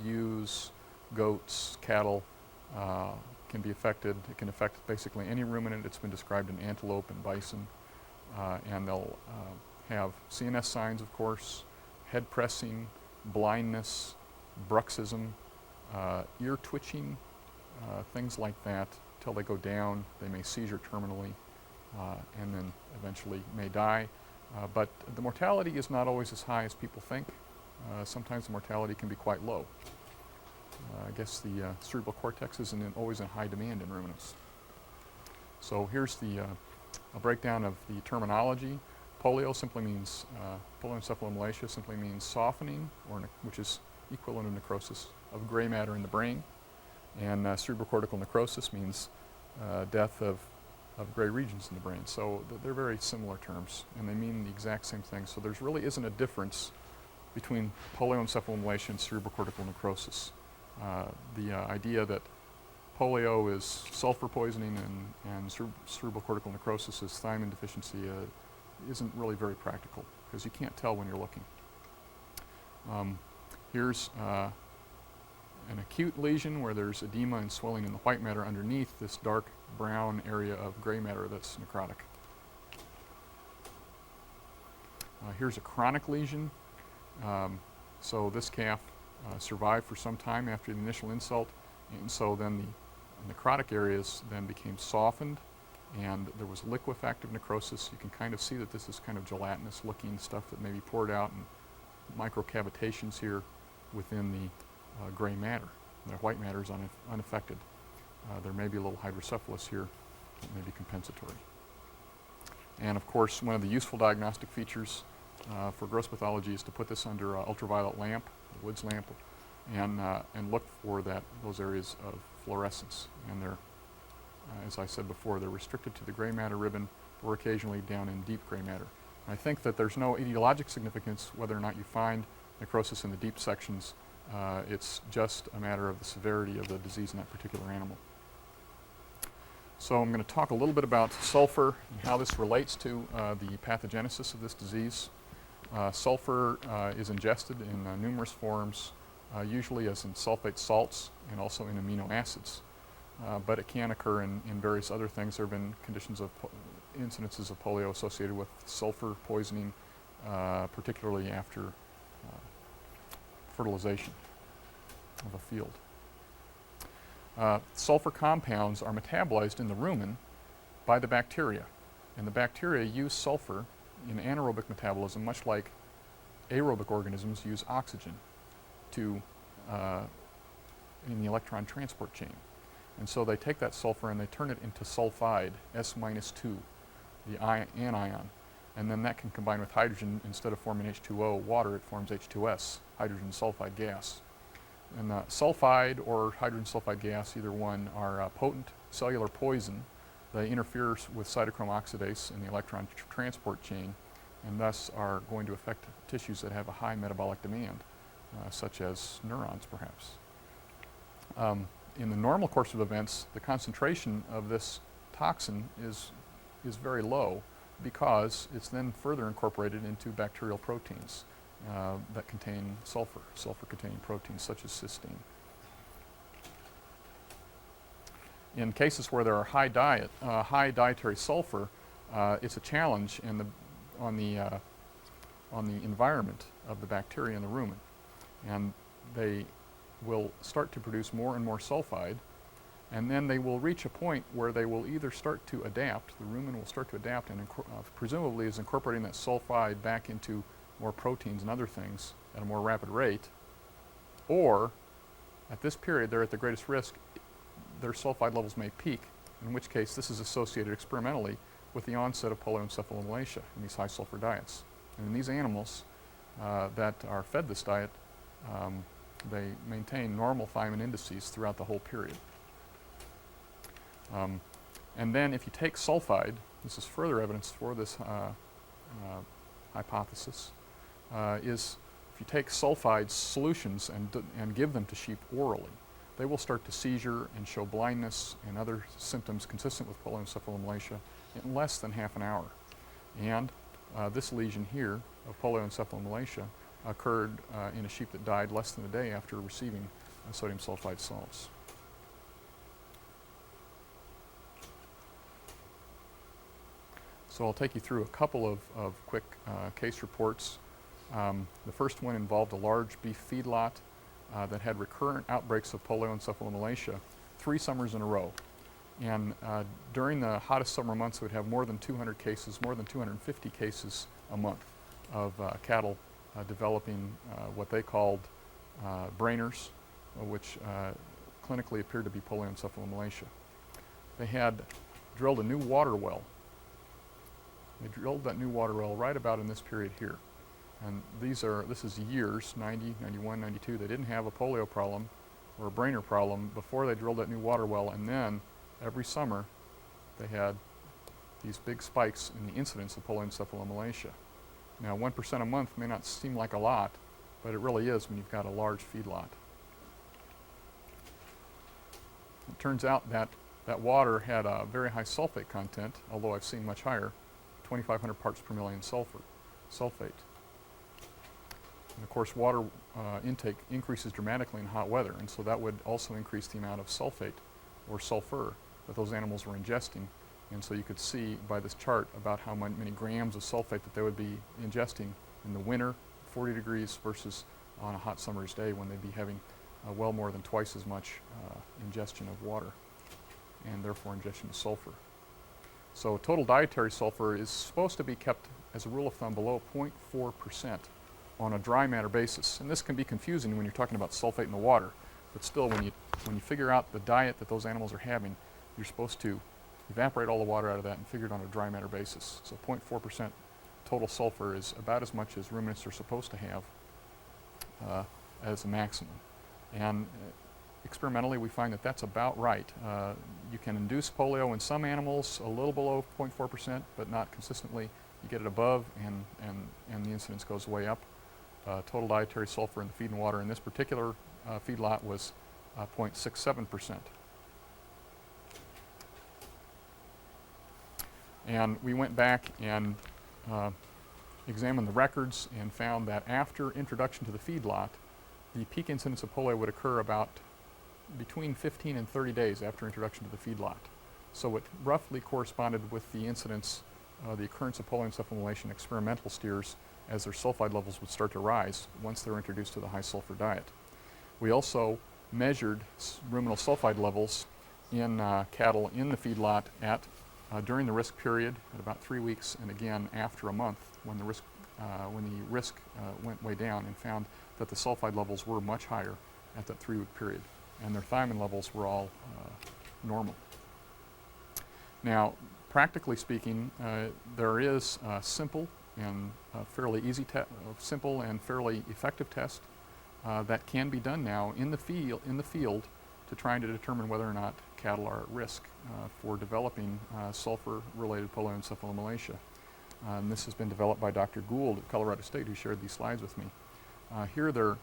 ewes, goats, cattle can be affected. It can affect basically any ruminant. It's been described in antelope and bison, and they'll have CNS signs, of course, head pressing, blindness, bruxism, ear twitching, things like that, till they go down. They may seizure terminally, and then eventually may die. But the mortality is not always as high as people think. Sometimes the mortality can be quite low. I guess the cerebral cortex isn't always in high demand in ruminants. So here's a breakdown of the terminology. Polio simply means, polioencephalomalacia simply means softening, which is equivalent to necrosis, of gray matter in the brain. And cerebrocortical necrosis means death of gray regions in the brain. So they're very similar terms, and they mean the exact same thing. So there really isn't a difference between polioencephalomalacia and cerebrocortical necrosis. The idea that polio is sulfur poisoning and cerebrocortical necrosis is thymin deficiency isn't really very practical, because you can't tell when you're looking. Here's an acute lesion where there's edema and swelling in the white matter underneath this dark brown area of gray matter that's necrotic. Here's a chronic lesion. So this calf survived for some time after the initial insult, and so then the necrotic areas then became softened, and there was liquefactive necrosis. You can kind of see that this is kind of gelatinous looking stuff that may be poured out, and microcavitations here within the gray matter. The white matter is unaffected. There may be a little hydrocephalus here that may be compensatory. And of course, one of the useful diagnostic features for gross pathology is to put this under ultraviolet lamp, a Woods lamp, and look for those areas of fluorescence. And they're, as I said before, they're restricted to the gray matter ribbon or occasionally down in deep gray matter. And I think that there's no etiologic significance whether or not you find necrosis in the deep sections. It's just a matter of the severity of the disease in that particular animal. So I'm going to talk a little bit about sulfur and how this relates to the pathogenesis of this disease. Sulfur is ingested in numerous forms, usually as in sulfate salts and also in amino acids. but it can occur in various other things. There have been conditions of incidences of polio associated with sulfur poisoning, particularly after fertilization of a field. Sulfur compounds are metabolized in the rumen by the bacteria, and the bacteria use sulfur in anaerobic metabolism, much like aerobic organisms use oxygen to in the electron transport chain. And so they take that sulfur and they turn it into sulfide, S-2, the anion, and then that can combine with hydrogen. Instead of forming H2O, water, it forms H2S, hydrogen sulfide gas. And sulfide or hydrogen sulfide gas, either one, are potent cellular poison. They interfere with cytochrome oxidase in the electron transport chain, and thus are going to affect tissues that have a high metabolic demand, such as neurons, perhaps. In the normal course of events, the concentration of this toxin is very low because it's then further incorporated into bacterial proteins that contain sulfur-containing proteins such as cysteine. In cases where there are high dietary sulfur, it's a challenge on the environment of the bacteria in the rumen, and they will start to produce more and more sulfide, and then they will reach a point where they will either start to adapt, the rumen will start to adapt and presumably is incorporating that sulfide back into more proteins and other things at a more rapid rate, or at this period they're at the greatest risk, their sulfide levels may peak, in which case this is associated experimentally with the onset of polioencephalomalacia in these high sulfur diets. And in these animals that are fed this diet, they maintain normal Thymin indices throughout the whole period. And then if you take sulfide, this is further evidence for this hypothesis, is if you take sulfide solutions and give them to sheep orally, they will start to seizure and show blindness and other symptoms consistent with polioencephalomalacia in less than half an hour. And this lesion here of polioencephalomalacia occurred in a sheep that died less than a day after receiving sodium sulfide salts. So I'll take you through a couple of quick case reports. The first one involved a large beef feedlot that had recurrent outbreaks of polioencephalomalacia 3 summers in a row. And during the hottest summer months, we'd have more than 200 cases, more than 250 cases a month of cattle developing what they called brainers, which clinically appeared to be polioencephalomalacia. They had drilled a new water well. They drilled that new water well right about in this period here. And this is years, 90, 91, 92. They didn't have a polio problem or a brainer problem before they drilled that new water well, and then every summer they had these big spikes in the incidence of polioencephalomalacia. Now 1% a month may not seem like a lot, but it really is when you've got a large feedlot. It turns out that that water had a very high sulfate content, although I've seen much higher, 2,500 parts per million sulfate. And of course water intake increases dramatically in hot weather, and so that would also increase the amount of sulfate or sulfur that those animals were ingesting. And so you could see by this chart about how many grams of sulfate that they would be ingesting in the winter, 40 degrees, versus on a hot summer's day when they'd be having well more than twice as much ingestion of water and therefore ingestion of sulfur. So total dietary sulfur is supposed to be kept, as a rule of thumb, below 0.4% on a dry matter basis. And this can be confusing when you're talking about sulfate in the water, but still when you figure out the diet that those animals are having, you're supposed to evaporate all the water out of that and figure it on a dry matter basis. So 0.4% total sulfur is about as much as ruminants are supposed to have as a maximum. And experimentally we find that that's about right. You can induce polio in some animals a little below 0.4%, but not consistently. You get it above and the incidence goes way up. Total dietary sulfur in the feed and water in this particular feedlot was 0.67%. And we went back and examined the records and found that after introduction to the feedlot, the peak incidence of polio would occur about between 15 and 30 days after introduction to the feedlot. So it roughly corresponded with the incidence, the occurrence of polyoencephalomalacia in experimental steers as their sulfide levels would start to rise once they were introduced to the high sulfur diet. We also measured ruminal sulfide levels in cattle in the feedlot at during the risk period at about 3 weeks, and again after a month when the risk went way down, and found that the sulfide levels were much higher at that 3-week period, and their thiamine levels were all normal. Now, practically speaking, there is a simple and fairly effective test that can be done now in the field to trying to determine whether or not cattle are at risk for developing sulfur-related polyoencephalomalacia. And this has been developed by Dr. Gould at Colorado State, who shared these slides with me. Here they're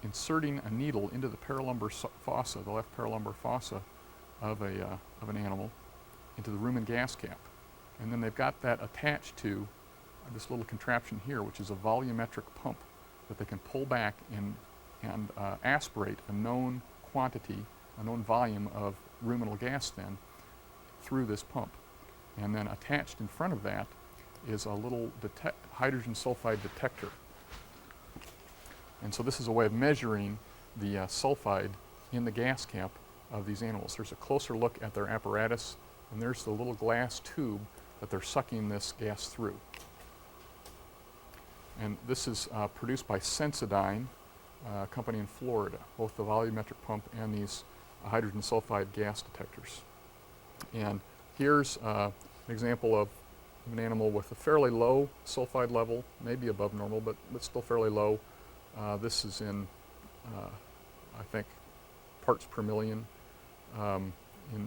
inserting a needle into the paralumbar fossa, the left paralumbar fossa of an animal, into the rumen gas cap. And then they've got that attached to this little contraption here, which is a volumetric pump that they can pull back and aspirate a known quantity, a known volume of ruminal gas then through this pump. And then attached in front of that is a little hydrogen sulfide detector. And so this is a way of measuring the sulfide in the gas cap of these animals. There's a closer look at their apparatus, and there's the little glass tube that they're sucking this gas through. And this is produced by Sensodyne, a company in Florida, both the volumetric pump and these hydrogen sulfide gas detectors. And here's an example of an animal with a fairly low sulfide level, maybe above normal, but still fairly low. This is in, I think, parts per million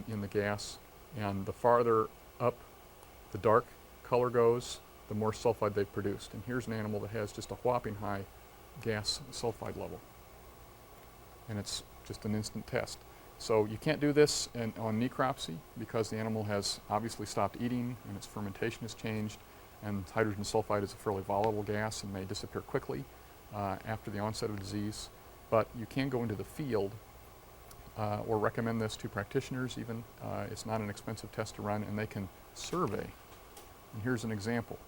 in the gas. And the farther up the dark color goes, the more sulfide they've produced. And here's an animal that has just a whopping high gas sulfide level. And it's just an instant test. So you can't do this on necropsy because the animal has obviously stopped eating and its fermentation has changed, and hydrogen sulfide is a fairly volatile gas and may disappear quickly after the onset of disease. But you can go into the field or recommend this to practitioners even. It's not an expensive test to run, and they can survey. And here's an example.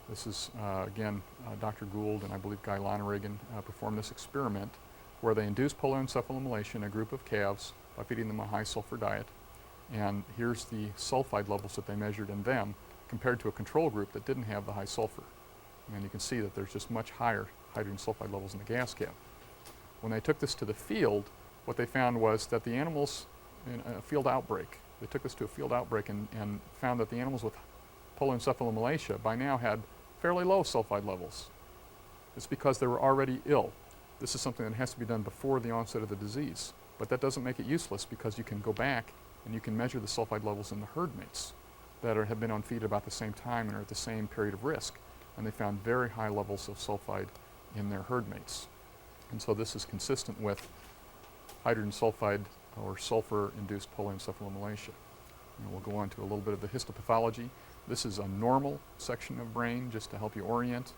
This is, again, Dr. Gould and I believe Guy Lonergan performed this experiment where they induced polyoencephalomalacia in a group of calves by feeding them a high sulfur diet. And here's the sulfide levels that they measured in them compared to a control group that didn't have the high sulfur. And you can see that there's just much higher hydrogen sulfide levels in the gas cap. When they took this to the field, what they found was that the animals in a field outbreak, they took this to a field outbreak and found that the animals with polyoencephalomalacia by now had fairly low sulfide levels. It's because they were already ill. This is something that has to be done before the onset of the disease. But that doesn't make it useless because you can go back and you can measure the sulfide levels in the herd mates that have been on feed about the same time and are at the same period of risk. And they found very high levels of sulfide in their herd mates. And so this is consistent with hydrogen sulfide or sulfur-induced polyoencephalomalacia. And we'll go on to a little bit of the histopathology. This is a normal section of brain just to help you orient.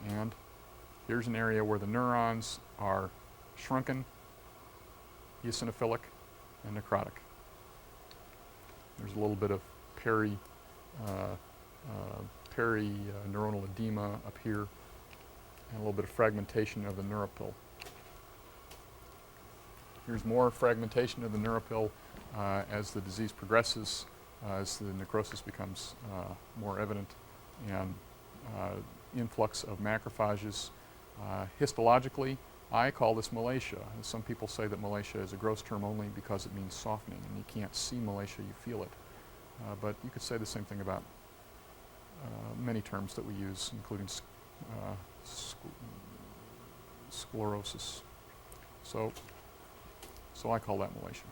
And here's an area where the neurons are shrunken, eosinophilic, and necrotic. There's a little bit of perineuronal edema up here, and a little bit of fragmentation of the neuropil. Here's more fragmentation of the neuropil as the disease progresses, as the necrosis becomes more evident, and influx of macrophages. Histologically, I call this malacia. Some people say that malacia is a gross term only because it means softening, and you can't see malacia, you feel it. But you could say the same thing about many terms that we use, including sclerosis. So I call that malacia.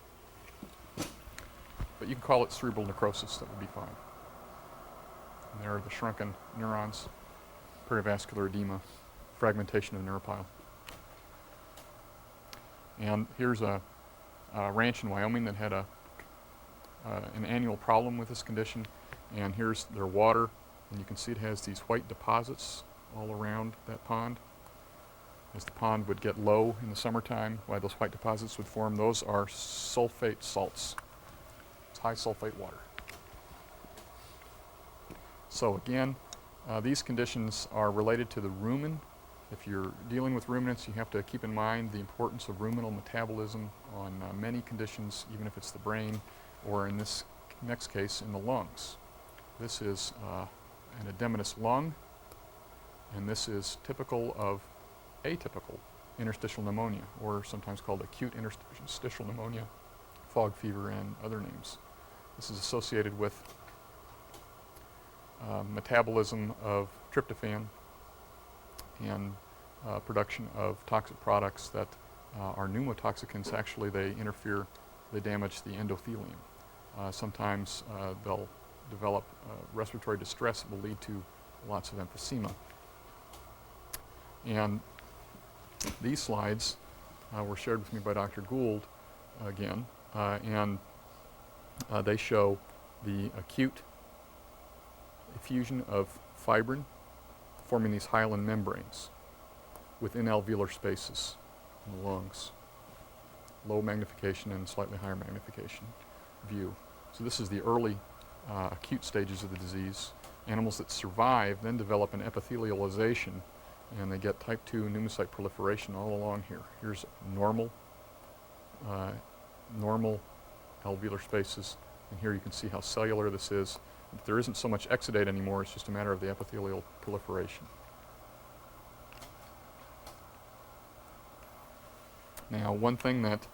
But you can call it cerebral necrosis, that would be fine. And there are the shrunken neurons, perivascular edema, fragmentation of neuropile. And here's a ranch in Wyoming that had an annual problem with this condition. And here's their water, and you can see it has these white deposits all around that pond. as the pond would get low in the summertime, why those white deposits would form. Those are sulfate salts. It's high sulfate water. So again, these conditions are related to the rumen. If you're dealing with ruminants, you have to keep in mind the importance of ruminal metabolism on many conditions, even if it's the brain, or in this next case, in the lungs. This is an edematous lung, and this is typical of atypical interstitial pneumonia, or sometimes called acute interstitial pneumonia, fog fever, and other names. This is associated with metabolism of tryptophan and production of toxic products that are pneumotoxicants. Actually, they damage the endothelium. Sometimes they'll develop respiratory distress that will lead to lots of emphysema. And these slides were shared with me by Dr. Gould again, and they show the acute effusion of fibrin forming these hyaline membranes within alveolar spaces in the lungs. Low magnification and slightly higher magnification view. So this is the early acute stages of the disease. Animals that survive then develop an epithelialization, and they get type 2 pneumocyte proliferation all along here. Here's normal alveolar spaces, and here you can see how cellular this is. There isn't so much exudate anymore, it's just a matter of the epithelial proliferation. Now, one thing that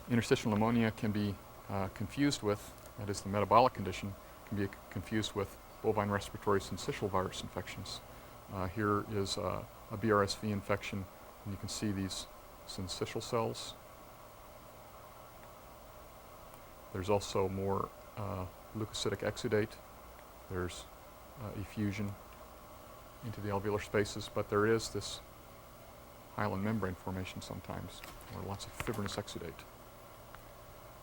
interstitial pneumonia can be confused with, that is the metabolic condition, can be confused with bovine respiratory syncytial virus infections. Here is a BRSV infection, and you can see these syncytial cells. There's also more leukocytic exudate. There's effusion into the alveolar spaces, but there is this hyaline membrane formation sometimes, or lots of fibrinous exudate.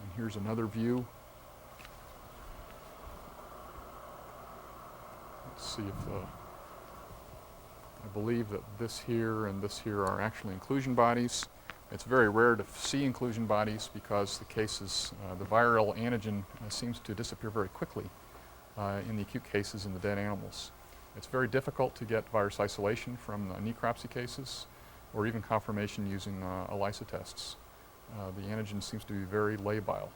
And here's another view. Let's see if I believe that this here and this here are actually inclusion bodies. It's very rare to see inclusion bodies because the cases, the viral antigen seems to disappear very quickly in the acute cases in the dead animals. It's very difficult to get virus isolation from necropsy cases or even confirmation using ELISA tests. The antigen seems to be very labile.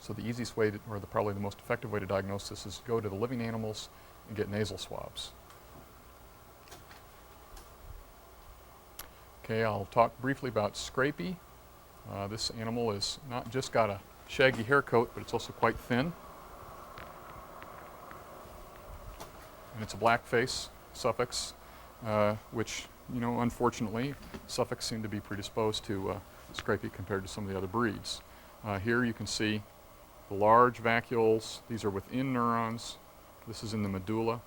So the easiest way, or probably the most effective way to diagnose this is go to the living animals and get nasal swabs. Okay, I'll talk briefly about scrapie. This animal is not just got a shaggy hair coat, but it's also quite thin. And it's a black face suffix, which, unfortunately, suffix seem to be predisposed to scrapie compared to some of the other breeds. Here you can see the large vacuoles. These are within neurons. This is in the medulla.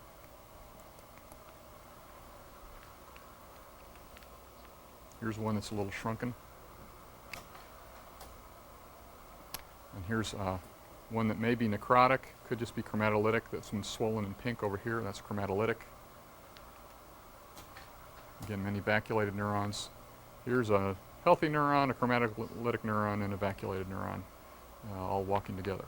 Here's one that's a little shrunken. And here's one that may be necrotic, could just be chromatolytic. That's one swollen and pink over here. That's chromatolytic. Again, many vacuolated neurons. Here's a healthy neuron, a chromatolytic neuron, and a vacuolated neuron, all walking together.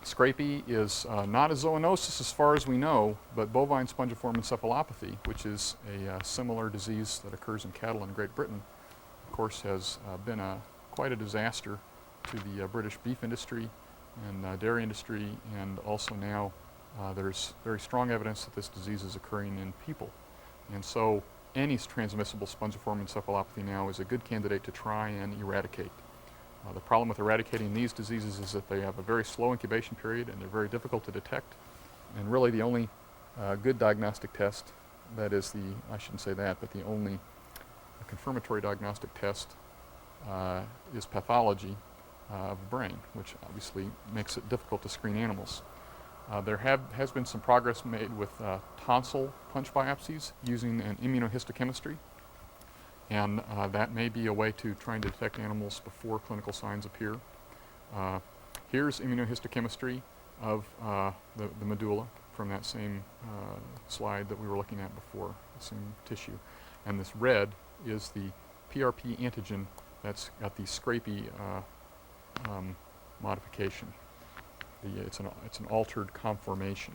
Scrapie is not a zoonosis as far as we know, but bovine spongiform encephalopathy, which is a similar disease that occurs in cattle in Great Britain, of course has been quite a disaster to the British beef industry and dairy industry, and also now there's very strong evidence that this disease is occurring in people. And so any transmissible spongiform encephalopathy now is a good candidate to try and eradicate. The problem with eradicating these diseases is that they have a very slow incubation period and they're very difficult to detect. And really the only good diagnostic test, that is I shouldn't say that, but the only confirmatory diagnostic test is pathology of the brain, which obviously makes it difficult to screen animals. There has been some progress made with tonsil punch biopsies using an immunohistochemistry. And that may be a way to try and detect animals before clinical signs appear. Here's immunohistochemistry of the medulla from that same slide that we were looking at before, the same tissue. And this red is the PRP antigen that's got the scrapey modification. It's an altered conformation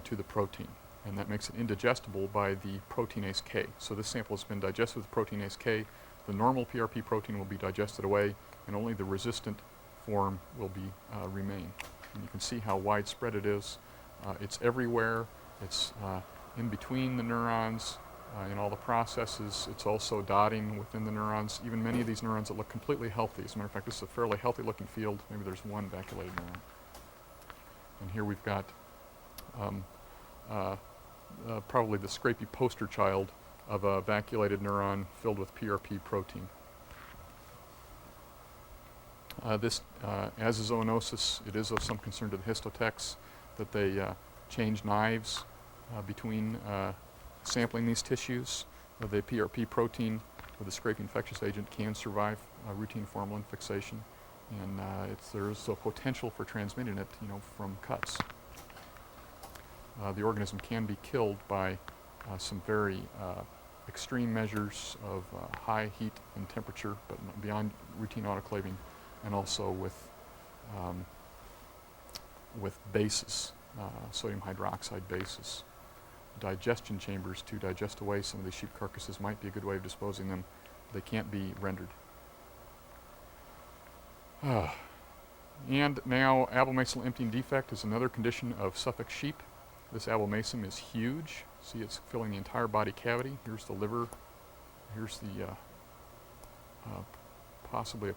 to the protein, and that makes it indigestible by the proteinase K. So this sample has been digested with proteinase K. The normal PRP protein will be digested away, and only the resistant form will be remain. And you can see how widespread it is. It's everywhere. It's in between the neurons. In all the processes. It's also dotting within the neurons, even many of these neurons that look completely healthy. As a matter of fact, this is a fairly healthy looking field. Maybe there's one vacuolated neuron. And here we've got probably the scrapey poster child of a vacuolated neuron filled with PRP protein. This, as is zoonosis, it is of some concern to the histotechs that they change knives between sampling these tissues. The PRP protein with the scrapey infectious agent can survive routine formalin fixation, and there's a potential for transmitting it, from cuts. The organism can be killed by some very extreme measures of high heat and temperature, but beyond routine autoclaving, and also with bases, sodium hydroxide bases. Digestion chambers to digest away some of these sheep carcasses might be a good way of disposing them. They can't be rendered. And now abomasal emptying defect is another condition of Suffolk sheep. This abomasum is huge. See, it's filling the entire body cavity. Here's the liver. Here's the possibly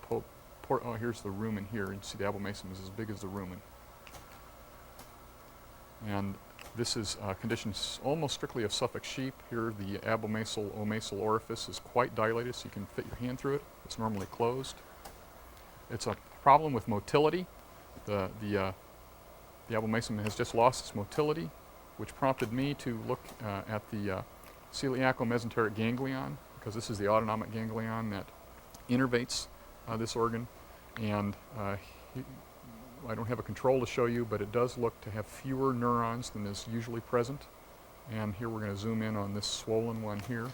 here's the rumen here. You see the abomasum is as big as the rumen. And this is conditions almost strictly of Suffolk sheep. Here the abomasal-omasal orifice is quite dilated, so you can fit your hand through it. It's normally closed. It's a problem with motility. The abomasum has just lost its motility, which prompted me to look at the celiaco-mesenteric ganglion, because this is the autonomic ganglion that innervates this organ. And I don't have a control to show you, but it does look to have fewer neurons than is usually present. And here we're going to zoom in on this swollen one here.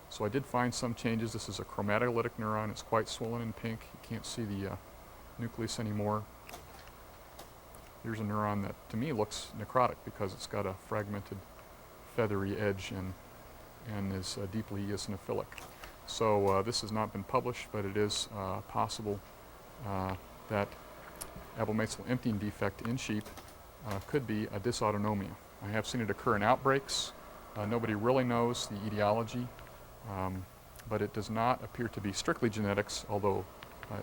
So I did find some changes. This is a chromatolytic neuron. It's quite swollen and pink. You can't see the nucleus anymore. Here's a neuron that to me looks necrotic because it's got a fragmented feathery edge and is deeply eosinophilic. So this has not been published, but it is possible that abomasal emptying defect in sheep could be a dysautonomia. I have seen it occur in outbreaks. Nobody really knows the etiology, but it does not appear to be strictly genetics, although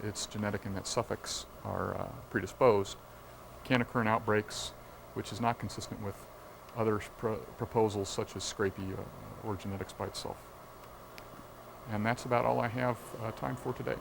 it's genetic in that Suffolks are predisposed. It can occur in outbreaks, which is not consistent with other proposals such as scrapey or genetics by itself. And that's about all I have time for today.